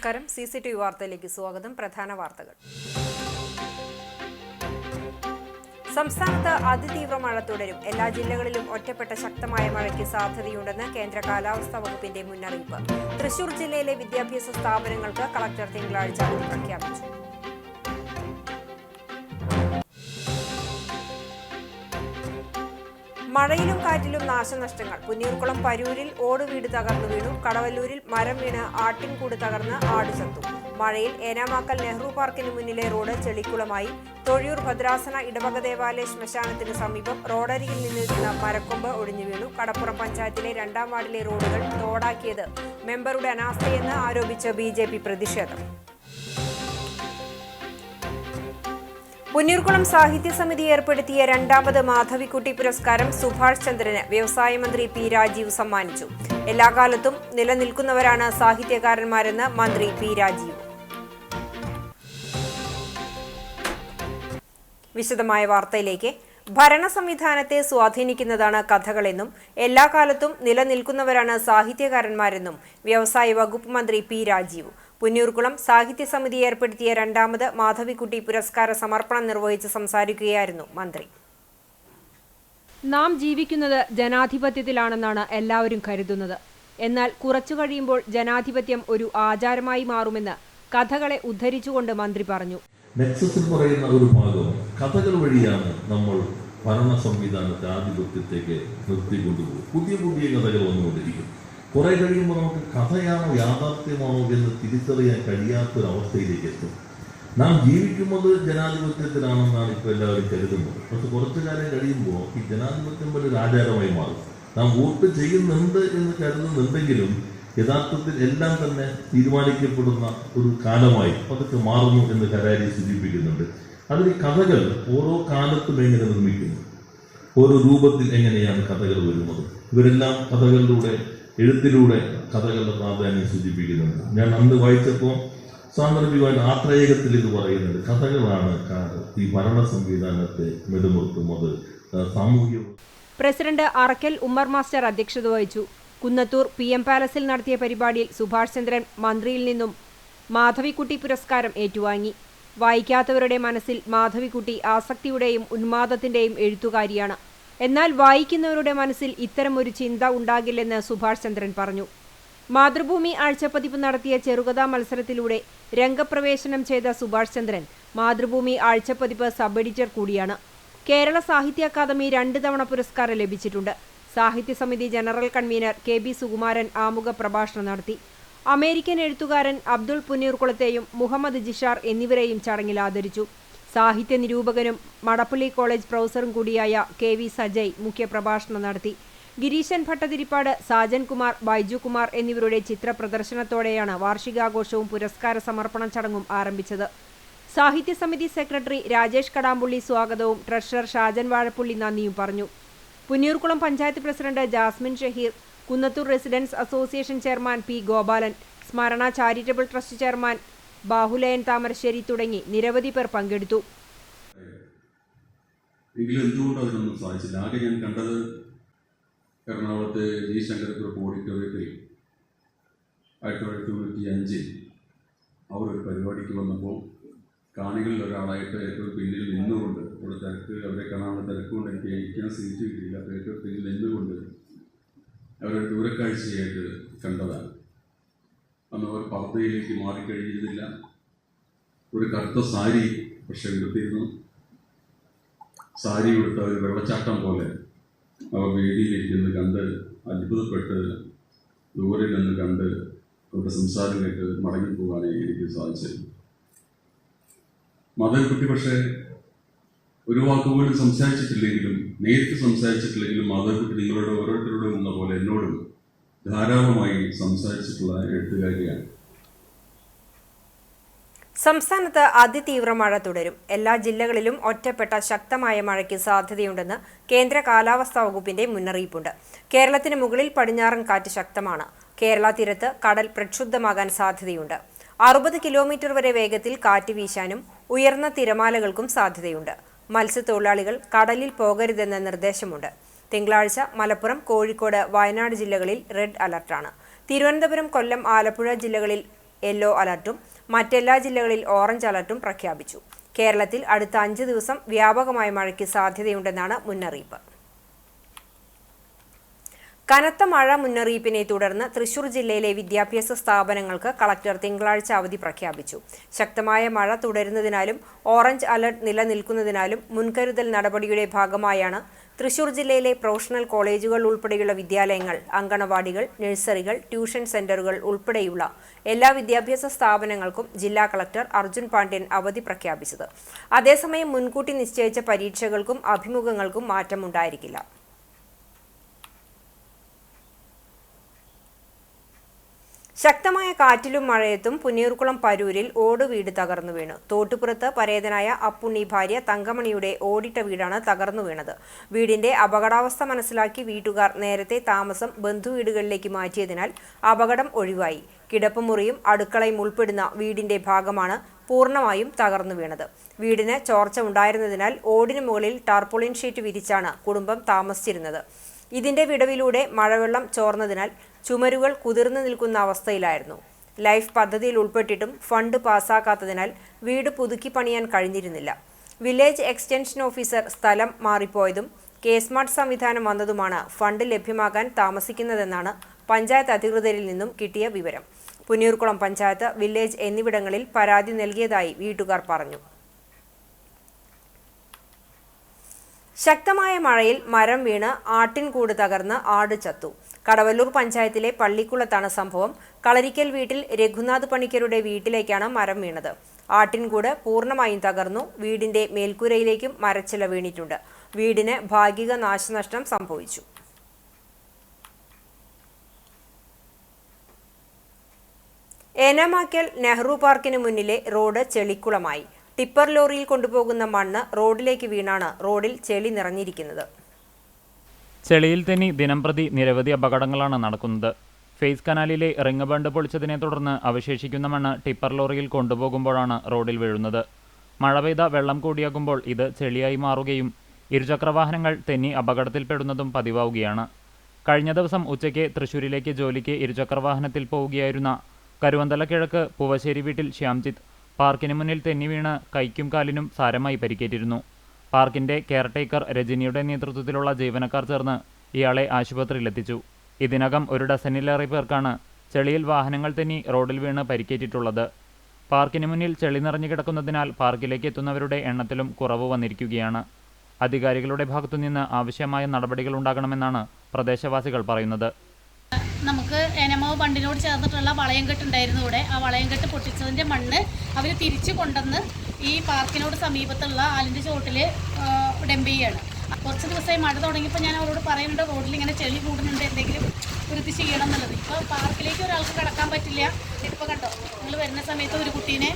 നമസ്കാരം. CCTV വാർത്തയിലേക്ക് സ്വാഗതം. പ്രധാന വാർത്തകൾ. സംസ്ഥാനത്ത് അതിതീവ്ര മഴ തുടരും. എല്ലാ ജില്ലകളിലും ഒറ്റപ്പെട്ട ശക്തമായ മഴയ്ക്ക് സാധ്യതയുണ്ടെന്ന് കേന്ദ്ര കാലാവസ്ഥാ വകുപ്പിന്റെ മുന്നറിയിപ്പ്. തൃശൂർ ജില്ലയിലെ വിദ്യാഭ്യാസ സ്ഥാപനങ്ങൾക്ക് കളക്ടർ തിങ്കളാഴ്ച അവധി പ്രഖ്യാപിച്ചു. മഴയിലും കാറ്റിലും നാശനഷ്ടങ്ങൾ. പുന്നയൂർക്കുളം പരൂരിൽ ഓടുവീട് തകർന്നു വീണു. കടവല്ലൂരിൽ മരം വീണ് ആട്ടിൻകൂട് തകർന്ന് ആട് ചത്തു. മഴയിൽ ഏനാമാക്കൽ നെഹ്റു പാർക്കിന് മുന്നിലെ റോഡ് ചെളിക്കുളമായി. തൊഴിയൂർ ഭദ്രാസന ഇടവക ദേവാലയ ശ്മശാനത്തിന് സമീപം റോഡരികിൽ നിന്നിരുന്ന മരക്കൊമ്പ് ഒടിഞ്ഞു വീണു. കടപ്പുറം പഞ്ചായത്തിലെ 2ാം വാർഡിലെ റോഡുകൾ തോടാക്കിയത് മെമ്പറുടെ അനാസ്ഥയെന്ന് ആരോപിച്ച് BJP പ്രതിഷേധം. പുന്നയൂർക്കുളം സാഹിത്യ സമിതി ഏർപ്പെടുത്തിയ 2ാമത് മാധവിക്കുട്ടി പുരസ്കാരം സുഭാഷ് ചന്ദ്രന് വ്യവസായ മന്ത്രി P. രാജീവ് സമ്മാനിച്ചു. എല്ലാ കാലത്തും നിലനിൽക്കുന്നവരാണ് സാഹിത്യകാരന്മാരെന്ന് മന്ത്രി P. രാജീവ്. വിശദമായ വാർത്തയിലേക്ക്. ഭരണ സംവിധാനത്തെ സ്വാധീനിക്കുന്നതാണ് കഥകളെന്നും എല്ലാ കാലത്തും നിലനിൽക്കുന്നവരാണ് സാഹിത്യകാരന്മാരെന്നും വ്യവസായ വകുപ്പ് മന്ത്രി P. രാജീവ്. പുന്നയൂർക്കുളം സാഹിത്യ സമിതി ഏർപ്പെടുത്തിയ 2ാമത് മാധവിക്കുട്ടി പുരസ്കാര സമർപ്പണം നിർവഹിച്ച് സംസാരിക്കുകയായിരുന്നു മന്ത്രി. നാം ജീവിക്കുന്നത് ജനാധിപത്യത്തിലാണെന്നാണ് എല്ലാവരും കരുതുന്നത്. എന്നാൽ കുറച്ചു കഴിയുമ്പോൾ ജനാധിപത്യം ഒരു ആചാരമായി മാറുമെന്ന് കഥകളെ ഉദ്ധരിച്ചുകൊണ്ട് മന്ത്രി പറഞ്ഞു. നെക്സസിൽ പറയുന്ന ഒരു ഭാഗം കഥകൾ വഴിയാണ് നമ്മൾ ഭരണ സംവിധാനത്തെ ആധിപത്യത്തേക്ക് നിർത്തിക്കൊണ്ടുപോകും. പുതിയ പുതിയ കഥകൾ വന്നുകൊണ്ടിരിക്കും. കുറെ കഴിയുമ്പോൾ നമുക്ക് കഥയാണോ യാഥാർത്ഥ്യമാണോ എന്ന് തിരിച്ചറിയാൻ കഴിയാത്തൊരവസ്ഥയിലേക്ക് എത്തും. നാം ജീവിക്കുന്നത് ജനാധിപത്യത്തിലാണെന്നാണ് ഇപ്പോൾ എല്ലാവരും കരുതുന്നത്. പക്ഷെ കുറച്ചു കാലം കഴിയുമ്പോൾ ഈ ജനാധിപത്യം വലിയൊരു ആചാരമായി മാറും. നാം വോട്ട് ചെയ്യുന്നുണ്ട് എന്ന് കരുതുന്നുണ്ടെങ്കിലും യഥാർത്ഥത്തിൽ എല്ലാം തന്നെ തീരുമാനിക്കപ്പെടുന്ന ഒരു കാലമായി അതൊക്കെ മാറുന്നു എന്ന് കരാരി സൂചിപ്പിക്കുന്നുണ്ട്. അതിൽ കഥകൾ ഓരോ കാലത്തും എങ്ങനെ നിർമ്മിക്കുന്നു, ഓരോ രൂപത്തിൽ എങ്ങനെയാണ് കഥകൾ വരുന്നത്, ഇവരെല്ലാം കഥകളിലൂടെ എഴുത്തിലൂടെ കഥകളുടെ പ്രാധാന്യം സൂചിപ്പിക്കുന്നുണ്ട്. ഞാൻ അന്ന് വായിച്ചപ്പോൾ സാന്ദർഭികമായി ആത്രേയകത്തിൽ ഇത് പറയുന്നുണ്ട്. കഥകളാണ് ഈ ഭരണ സംവിധാനത്തെ നിലനിർത്തുന്നത്. സാമൂഹ്യ പ്രസിഡന്റ് അറക്കൽ ഉമ്മർ മാസ്റ്റർ അധ്യക്ഷത വഹിച്ചു. കുന്നത്തൂർ PM പാലസിൽ നടത്തിയ പരിപാടിയിൽ സുഭാഷ് ചന്ദ്രൻ മന്ത്രിയിൽ നിന്നും മാധവിക്കുട്ടി പുരസ്കാരം ഏറ്റുവാങ്ങി. വായിക്കാത്തവരുടെ മനസ്സിൽ മാധവിക്കുട്ടി ആസക്തിയുടെയും ഉന്മാദത്തിന്റെയും എഴുത്തുകാരിയാണ്. എന്നാൽ വായിക്കുന്നവരുടെ മനസ്സിൽ ഇത്തരമൊരു ചിന്ത ഉണ്ടാകില്ലെന്ന് സുഭാഷ് ചന്ദ്രൻ പറഞ്ഞു. മാതൃഭൂമി ആഴ്ചപ്പതിപ്പ് നടത്തിയ ചെറുകഥാ മത്സരത്തിലൂടെ രംഗപ്രവേശനം ചെയ്ത സുഭാഷ് ചന്ദ്രൻ മാതൃഭൂമി ആഴ്ചപ്പതിപ്പ് സബ് എഡിറ്റർ കൂടിയാണ്. കേരള സാഹിത്യ അക്കാദമി 2 തവണ പുരസ്കാരം ലഭിച്ചിട്ടുണ്ട്. സാഹിത്യ സമിതി ജനറൽ കൺവീനർ KB സുകുമാരൻ ആമുഖ പ്രഭാഷണം നടത്തി. അമേരിക്കൻ എഴുത്തുകാരൻ അബ്ദുൾ പുന്നയൂർക്കുളത്തെയും മുഹമ്മദ് ജിഷാർ എന്നിവരെയും ചടങ്ങിൽ ആദരിച്ചു. സാഹിത്യ നിരൂപകനും മടപ്പള്ളി കോളേജ് പ്രൊഫസറും കൂടിയായ KV സജയ് മുഖ്യപ്രഭാഷണം നടത്തി. ഗിരീശൻ ഭട്ടതിരിപ്പാട്, സാജൻ കുമാർ, ബൈജു കുമാർ എന്നിവരുടെ ചിത്ര പ്രദർശനത്തോടെയാണ് വാർഷികാഘോഷവും പുരസ്കാര സമർപ്പണ ചടങ്ങും ആരംഭിച്ചത്. സാഹിത്യ സമിതി സെക്രട്ടറി രാജേഷ് കടാമ്പുള്ളി സ്വാഗതവും ട്രഷറർ ഷാജൻ വാഴപ്പുള്ളി നന്ദിയും പറഞ്ഞു. Punnayurkulam panchayat president Jasmin Shaheer, Kunnathur residents association chairman P. Gopalan, Smarana charitable trust chairman Bahulayan Thamarassery തുടങ്ങി നിരവധി പേർ പങ്കെടുത്തു. എങ്കിലും എന്തുകൊണ്ട് അതിനൊന്നും സാധിച്ചില്ല. ആകെ ഞാൻ കണ്ടത് എറണാകുളത്തെ G. ശങ്കരക്കുറുപ്പ് ഓഡിറ്റോറിയത്തിൽ 1995 അവരൊരു പരിപാടിക്ക് വന്നപ്പോൾ കാണികളിൽ ഒരാളായിട്ട് ഏറ്റവും പിന്നിൽ നിന്നുകൊണ്ട് ഒരു തിരക്ക്, അവരെ കാണാനുള്ള തിരക്കുകൊണ്ട് എനിക്ക് ഇരിക്കാൻ സീറ്റ് കിട്ടിയില്ല. അപ്പോൾ ഏറ്റവും പിന്നിൽ നിന്നുകൊണ്ട് അവരൊരു ദൂരക്കാഴ്ചയായിട്ട് കണ്ടതാണ്. അന്ന് അവർ പർദ്ദയിലേക്ക് മാറിക്കഴിഞ്ഞിരുന്നില്ല. ഒരു കറുത്ത സാരി പക്ഷെ എടുത്തിരുന്നു. സാരി കൊടുത്ത ഒരു വെള്ളച്ചാട്ടം പോലെ അവർ വേദിയിലേക്ക് നിന്ന് കണ്ട് അത്ഭുതപ്പെട്ട് ദൂരെ നിന്ന് കണ്ട് അവരുടെ സംസാരം കേട്ട് മടങ്ങിപ്പോകാനേ എനിക്ക് സാധിച്ചത്. മാധവിക്കുട്ടി പക്ഷേ ഒരു വാക്കുപോലും സംസാരിച്ചിട്ടില്ലെങ്കിലും, നേരിട്ട് സംസാരിച്ചിട്ടില്ലെങ്കിലും മാധവിക്കുട്ടി നിങ്ങളുടെ ഓരോരുത്തരോടും എന്ന പോലെ എന്നോടും ധാരാളമായി സംസാരിച്ചിട്ടുള്ള എഴുത്തുകാരിയാണ്. സംസ്ഥാനത്ത് അതിതീവ്ര മഴ തുടരും. എല്ലാ ജില്ലകളിലും ഒറ്റപ്പെട്ട ശക്തമായ മഴയ്ക്ക് സാധ്യതയുണ്ടെന്ന് കേന്ദ്ര കാലാവസ്ഥാ വകുപ്പിന്റെ മുന്നറിയിപ്പുണ്ട്. കേരളത്തിന് മുകളിൽ പടിഞ്ഞാറൻ കാറ്റ് ശക്തമാണ്. കേരള തീരത്ത് കടൽ പ്രക്ഷുബ്ധമാകാൻ സാധ്യതയുണ്ട്. 60 കിലോമീറ്റർ വരെ വേഗത്തിൽ കാറ്റ് വീശാനും ഉയർന്ന തിരമാലകൾക്കും സാധ്യതയുണ്ട്. മത്സ്യത്തൊഴിലാളികൾ കടലിൽ പോകരുതെന്ന നിർദ്ദേശമുണ്ട്. തിങ്കളാഴ്ച മലപ്പുറം, കോഴിക്കോട്, വയനാട് ജില്ലകളിൽ റെഡ് അലർട്ടാണ്. തിരുവനന്തപുരം, കൊല്ലം, ആലപ്പുഴ ജില്ലകളിൽ യെല്ലോ അലർട്ടും മറ്റെല്ലാ ജില്ലകളിൽ ഓറഞ്ച് അലർട്ടും പ്രഖ്യാപിച്ചു. കേരളത്തിൽ അടുത്ത 5 ദിവസം വ്യാപകമായ മഴയ്ക്ക് സാധ്യതയുണ്ടെന്നാണ് മുന്നറിയിപ്പ്. കനത്ത മഴ മുന്നറിയിപ്പിനെ തുടർന്ന് തൃശൂർ ജില്ലയിലെ വിദ്യാഭ്യാസ സ്ഥാപനങ്ങൾക്ക് കളക്ടർ തിങ്കളാഴ്ച അവധി പ്രഖ്യാപിച്ചു. ശക്തമായ മഴ തുടരുന്നതിനാലും ഓറഞ്ച് അലർട്ട് നിലനിൽക്കുന്നതിനാലും മുൻകരുതൽ നടപടിയുടെ ഭാഗമായാണ് തൃശൂർ ജില്ലയിലെ പ്രൊഫഷണൽ കോളേജുകൾ ഉൾപ്പെടെയുള്ള വിദ്യാലയങ്ങൾ, അങ്കണവാടികൾ, നഴ്സറികൾ, ട്യൂഷൻ സെന്ററുകൾ ഉൾപ്പെടെയുള്ള എല്ലാ വിദ്യാഭ്യാസ സ്ഥാപനങ്ങൾക്കും ജില്ലാ കളക്ടർ അർജുൻ പാണ്ഡ്യൻ അവധി പ്രഖ്യാപിച്ചത്. അതേസമയം മുൻകൂട്ടി നിശ്ചയിച്ച പരീക്ഷകൾക്കും അഭിമുഖങ്ങൾക്കും മാറ്റമുണ്ടായിരിക്കില്ല. ശക്തമായ കാറ്റിലും മഴയത്തും പുന്നയൂർക്കുളം പരൂരിൽ ഓട് വീട് തകർന്നു വീണു. തോട്ടുപുറത്ത് പരേതനായ അപ്പുണ്ണി ഭാര്യ തങ്കമണിയുടെ ഓടിട്ട വീടാണ് തകർന്നു വീണത്. വീടിന്റെ അപകടാവസ്ഥ മനസ്സിലാക്കി വീട്ടുകാർ നേരത്തെ താമസം ബന്ധുവീടുകളിലേക്ക് മാറ്റിയതിനാൽ അപകടം ഒഴിവായി. കിടപ്പുമുറിയും അടുക്കളയും ഉൾപ്പെടുന്ന വീടിന്റെ ഭാഗമാണ് പൂർണ്ണമായും തകർന്നു വീണത്. വീടിന് ചോർച്ച ഉണ്ടായിരുന്നതിനാൽ ഓടിന് മുകളിൽ ടാർപോളിൻ ഷീറ്റ് വിരിച്ചാണ് കുടുംബം താമസിച്ചിരുന്നത്. ഇതിന്റെ വിടവിലൂടെ മഴവെള്ളം ചോർന്നതിനാൽ ചുമരുകൾ കുതിർന്നു നിൽക്കുന്ന അവസ്ഥയിലായിരുന്നു. ലൈഫ് പദ്ധതിയിൽ ഉൾപ്പെട്ടിട്ടും ഫണ്ട് പാസ്സാക്കാത്തതിനാൽ വീട് പുതുക്കി പണിയാൻ കഴിഞ്ഞിരുന്നില്ല. വില്ലേജ് എക്സ്റ്റൻഷൻ ഓഫീസർ സ്ഥലം മാറിപ്പോയതും കെ-സ്മാർട്ട് സംവിധാനം വന്നതുമാണ് ഫണ്ട് ലഭ്യമാക്കാൻ താമസിക്കുന്നതെന്നാണ് പഞ്ചായത്ത് അധികൃതരിൽ നിന്നും കിട്ടിയ വിവരം. പുന്നയൂർക്കുളം പഞ്ചായത്ത്, വില്ലേജ് എന്നിവിടങ്ങളിൽ പരാതി നൽകിയതായി വീട്ടുകാർ പറഞ്ഞു. ശക്തമായ മഴയിൽ മരം വീണ് ആട്ടിൻകൂട് തകർന്ന് ആട് ചത്തു. കടവല്ലൂർ പഞ്ചായത്തിലെ പള്ളിക്കുളത്താണ് സംഭവം. കളരിക്കൽ വീട്ടിൽ രഘുനാഥ് പണിക്കരുടെ വീട്ടിലേക്കാണ് മരം വീണത്. ആട്ടിൻകൂട് പൂർണ്ണമായും തകർന്നു. വീടിന്റെ മേൽക്കൂരയിലേക്കും മരച്ചില വീണിട്ടുണ്ട്. വീടിന് ഭാഗിക നാശനഷ്ടം സംഭവിച്ചു. ഏനാമാക്കൽ നെഹ്റു പാർക്കിന് മുന്നിലെ റോഡ് ചെളിക്കുളമായി. ടിപ്പർ ലോറിയിൽ കൊണ്ടുപോകുന്ന മണ്ണ് റോഡിലേക്ക് വീണാണ് റോഡിൽ ചെളി നിറഞ്ഞിരിക്കുന്നത്. ചെളിയിൽ തെന്നി ദിനംപ്രതി നിരവധി അപകടങ്ങളാണ് നടക്കുന്നത്. ഫേസ് കനാലിലെ റിംഗ് ബണ്ട് പൊളിച്ചതിനെ തുടർന്ന് അവശേഷിക്കുന്ന മണ്ണ് ടിപ്പർ ലോറിയിൽ കൊണ്ടുപോകുമ്പോഴാണ് റോഡിൽ വീഴുന്നത്. മഴ പെയ്ത വെള്ളം കൂടിയാകുമ്പോൾ ഇത് ചെളിയായി മാറുകയും ഇരുചക്രവാഹനങ്ങൾ തെന്നി അപകടത്തിൽപ്പെടുന്നതും പതിവാവുകയാണ്. കഴിഞ്ഞ ദിവസം ഉച്ചയ്ക്ക് തൃശ്ശൂരിലേക്ക് ജോലിക്ക് ഇരുചക്രവാഹനത്തിൽ പോവുകയായിരുന്ന കരുവന്തല കിഴക്ക് പൂവശ്ശേരി വീട്ടിൽ ശ്യാംജിത്ത് പാർക്കിന് മുന്നിൽ തെന്നി വീണ് കൈക്കും കാലിനും സാരമായി പരിക്കേറ്റിരുന്നു. പാർക്കിന്റെ കെയർടേക്കർ രജനിയുടെ നേതൃത്വത്തിലുള്ള ജീവനക്കാർ ചേർന്ന് ഇയാളെ ആശുപത്രിയിലെത്തിച്ചു. ഇതിനകം 1 ഡസനിലേറെ പേർക്കാണ് ചെളിയിൽ വാഹനങ്ങൾ തെന്നി റോഡിൽ വീണ് പരിക്കേറ്റിട്ടുള്ളത്. പാർക്കിന് മുന്നിൽ ചെളി നിറഞ്ഞു കിടക്കുന്നതിനാൽ പാർക്കിലേക്ക് എത്തുന്നവരുടെ എണ്ണത്തിലും കുറവ് വന്നിരിക്കുകയാണ്. അധികാരികളുടെ ഭാഗത്തുനിന്ന് ആവശ്യമായ നടപടികൾ ഉണ്ടാകണമെന്നാണ് പ്രദേശവാസികൾ പറയുന്നത്. നമുക്ക് എനമോ ബണ്ടിനോട് ചേർന്നിട്ടുള്ള വളയംകെട്ടുണ്ടായിരുന്നു. ഇവിടെ ആ വളയംകെട്ട് പൊട്ടിച്ചതിൻ്റെ മണ്ണ് അവർ തിരിച്ചു കൊണ്ടുവന്ന് ഈ പാർക്കിനോട് സമീപത്തുള്ള ആലിൻ്റെ ചോട്ടിൽ ഡംപ് ചെയ്യാണ്. കുറച്ച് ദിവസമായി മഴ തുടങ്ങിയപ്പോൾ ഞാൻ അവരോട് പറയുന്നുണ്ട്, റോഡിൽ ഇങ്ങനെ ചെളി കൂടുന്നുണ്ട്, എന്തെങ്കിലും വൃത്തി ചെയ്യണം എന്നുള്ളത്. ഇപ്പോൾ പാർക്കിലേക്ക് ഒരാൾക്ക് കടക്കാൻ പറ്റില്ല. ഇപ്പോൾ കണ്ടോ, നിങ്ങൾ വരുന്ന സമയത്ത് ഒരു കുട്ടീനെ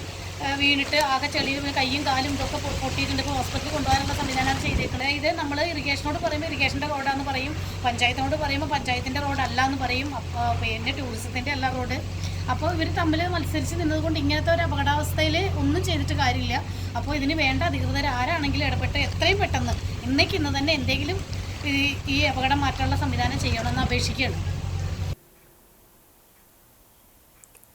വീണിട്ട് ആകെ ചെളിയിൽ കയ്യും കാലും ഇതൊക്കെ പൊട്ടിയിട്ടുണ്ട്. ഇപ്പോൾ ഹോസ്പിറ്റലിൽ കൊണ്ടുപോകാനുള്ള സംവിധാനമാണ് ചെയ്തേക്കുന്നത്. ഇത് നമ്മൾ ഇറിഗേഷനോട് പറയുമ്പോൾ ഇറിഗേഷൻ്റെ റോഡാന്ന് പറയും, പഞ്ചായത്തിനോട് പറയുമ്പോൾ പഞ്ചായത്തിൻ്റെ റോഡല്ല എന്ന് പറയും, പിന്നെ ടൂറിസത്തിൻ്റെ അല്ല റോഡ്. അപ്പോൾ ഇവർ തമ്മിൽ മത്സരിച്ച് നിന്നതുകൊണ്ട് ഇങ്ങനത്തെ ഒരു അപകടാവസ്ഥയിൽ ഒന്നും ചെയ്തിട്ട് കാര്യമില്ല. അപ്പോൾ ഇതിന് വേണ്ട അധികൃതർ ആരാണെങ്കിലും ഇടപെട്ട് എത്രയും പെട്ടെന്ന് ഇന്ന് തന്നെ എന്തെങ്കിലും ഈ അപകടം മാറ്റാനുള്ള സംവിധാനം ചെയ്യണമെന്ന് അപേക്ഷിക്കുകയാണ്.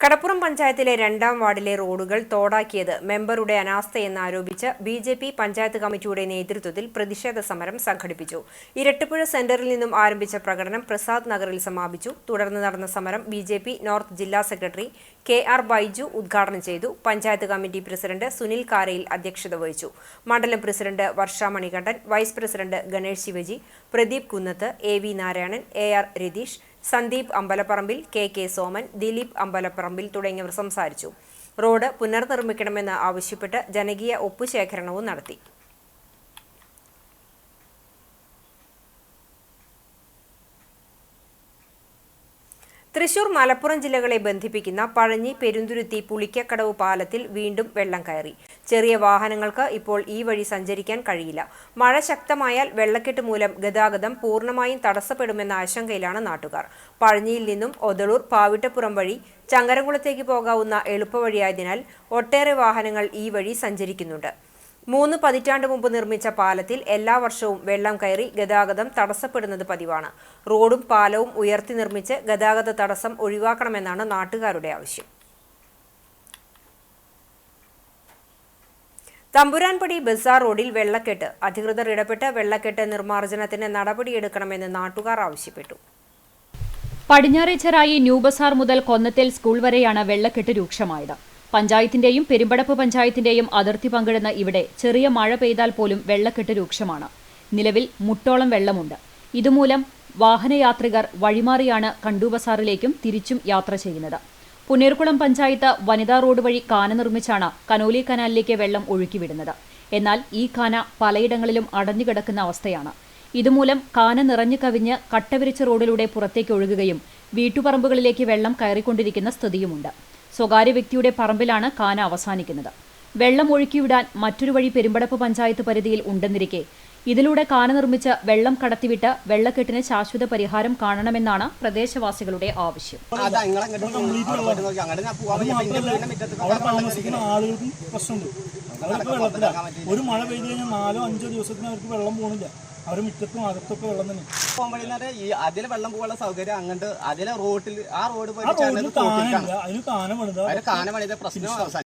കടപ്പുറം പഞ്ചായത്തിലെ 2ാം വാർഡിലെ റോഡുകൾ തോടാക്കിയത് മെമ്പറുടെ അനാസ്ഥയെന്നാരോപിച്ച് BJP പഞ്ചായത്ത് കമ്മിറ്റിയുടെ നേതൃത്വത്തിൽ പ്രതിഷേധ സമരം സംഘടിപ്പിച്ചു. ഇരട്ടപ്പുഴ സെന്ററിൽ നിന്നും ആരംഭിച്ച പ്രകടനം പ്രസാദ് നഗറിൽ സമാപിച്ചു. തുടർന്ന് നടന്ന സമരം BJP നോർത്ത് ജില്ലാ സെക്രട്ടറി KR ബൈജു ഉദ്ഘാടനം ചെയ്തു. പഞ്ചായത്ത് കമ്മിറ്റി പ്രസിഡന്റ് സുനിൽ കാരയിൽ അധ്യക്ഷത വഹിച്ചു. മണ്ഡലം president Varsha Manikandan, vice president Ganesh Shivaji, Pradeep Kunnath, AV Narayanan, AR Ratheesh, Sandeep Ambalaparambil, KK Soman, Dileep Ambalaparambil തുടങ്ങിയവർ സംസാരിച്ചു. റോഡ് പുനർനിർമ്മിക്കണമെന്ന് ആവശ്യപ്പെട്ട് ജനകീയ ഒപ്പുശേഖരണവും നടത്തി. തൃശൂർ, മലപ്പുറം ജില്ലകളെ ബന്ധിപ്പിക്കുന്ന പഴഞ്ഞി പെരുന്തുരുത്തി പുളിക്കക്കടവ് പാലത്തിൽ വീണ്ടും വെള്ളം കയറി. ചെറിയ വാഹനങ്ങൾക്ക് ഇപ്പോൾ ഈ വഴി സഞ്ചരിക്കാൻ കഴിയില്ല. മഴ ശക്തമായാൽ വെള്ളക്കെട്ട് മൂലം ഗതാഗതം പൂർണ്ണമായും തടസ്സപ്പെടുമെന്ന ആശങ്കയിലാണ് നാട്ടുകാർ. പഴഞ്ഞിയിൽ നിന്നും ഒതളൂർ, പാവിട്ടപ്പുറം വഴി ചങ്ങരംകുളത്തേക്ക് പോകാവുന്ന എളുപ്പവഴിയായതിനാൽ ഒട്ടേറെ വാഹനങ്ങൾ ഈ വഴി സഞ്ചരിക്കുന്നുണ്ട്. 3 പതിറ്റാണ്ട് മുമ്പ് നിർമ്മിച്ച പാലത്തിൽ എല്ലാ വർഷവും വെള്ളം കയറി ഗതാഗതം തടസ്സപ്പെടുന്നത് പതിവാണ്. റോഡും പാലവും ഉയർത്തി നിർമ്മിച്ച് ഗതാഗത തടസ്സം ഒഴിവാക്കണമെന്നാണ് നാട്ടുകാരുടെ ആവശ്യം. തമ്പുരാൻപടി ബസാർ റോഡിൽ വെള്ളക്കെട്ട്. അധികൃതർ ഇടപെട്ട് വെള്ളക്കെട്ട് നിർമ്മാർജ്ജനത്തിന് നടപടിയെടുക്കണമെന്ന് നാട്ടുകാർ ആവശ്യപ്പെട്ടു. പടിഞ്ഞാറേച്ചെറായി ന്യൂ ബസാർ മുതൽ കൊന്നത്തേൽ സ്കൂൾ വരെയാണ് വെള്ളക്കെട്ട് രൂക്ഷമായത്. പഞ്ചായത്തിന്റെയും പെരുമ്പടപ്പ് പഞ്ചായത്തിന്റെയും അതിർത്തി പങ്കിടുന്ന ഇവിടെ ചെറിയ മഴ പെയ്താൽ പോലും വെള്ളക്കെട്ട് രൂക്ഷമാണ്. നിലവിൽ മുട്ടോളം വെള്ളമുണ്ട്. ഇതുമൂലം വാഹനയാത്രികർ വഴിമാറിയാണ് കണ്ടു ബസാറിലേക്കും തിരിച്ചും യാത്ര ചെയ്യുന്നത്. പുന്നേർകുളം പഞ്ചായത്ത് വനിതാ റോഡ് വഴി കാന നിർമ്മിച്ചാണ് കനോലി കനാലിലേക്ക് വെള്ളം ഒഴുക്കിവിടുന്നത്. എന്നാൽ ഈ കാന പലയിടങ്ങളിലും അടഞ്ഞുകിടക്കുന്ന അവസ്ഥയാണ്. ഇതുമൂലം കാന നിറഞ്ഞു കവിഞ്ഞ് കട്ടവിരിച്ച റോഡിലൂടെ പുറത്തേക്ക് ഒഴുകുകയും വീട്ടുപറമ്പുകളിലേക്ക് വെള്ളം കയറിക്കൊണ്ടിരിക്കുന്ന സ്ഥിതിയുമുണ്ട്. സ്വകാര്യ വ്യക്തിയുടെ പറമ്പിലാണ് കാന അവസാനിക്കുന്നത്. വെള്ളം ഒഴുക്കിവിടാൻ മറ്റൊരു വഴി പെരുമ്പടപ്പ് പഞ്ചായത്ത് പരിധിയിൽ ഉണ്ടെന്നിരിക്കെ ഇതിലൂടെ കാന നിർമ്മിച്ച് വെള്ളം കടത്തിവിട്ട് വെള്ളക്കെട്ടിന് ശാശ്വത പരിഹാരം കാണണമെന്നാണ് പ്രദേശവാസികളുടെ ആവശ്യം. ഒരു മഴ പെയ്തു കഴിഞ്ഞാൽ 4-5 ദിവസത്തിന് അവർക്ക് വെള്ളം പോകുന്നില്ല. അവർ മുറ്റത്തും അകത്തൊക്കെ വെള്ളം തന്നെ. ഈ അതിലെ വെള്ളം പോകാനുള്ള സൗകര്യം അങ്ങോട്ട് അതിലെ റോഡിൽ ആ റോഡ് കാന പണിത പ്രശ്നം.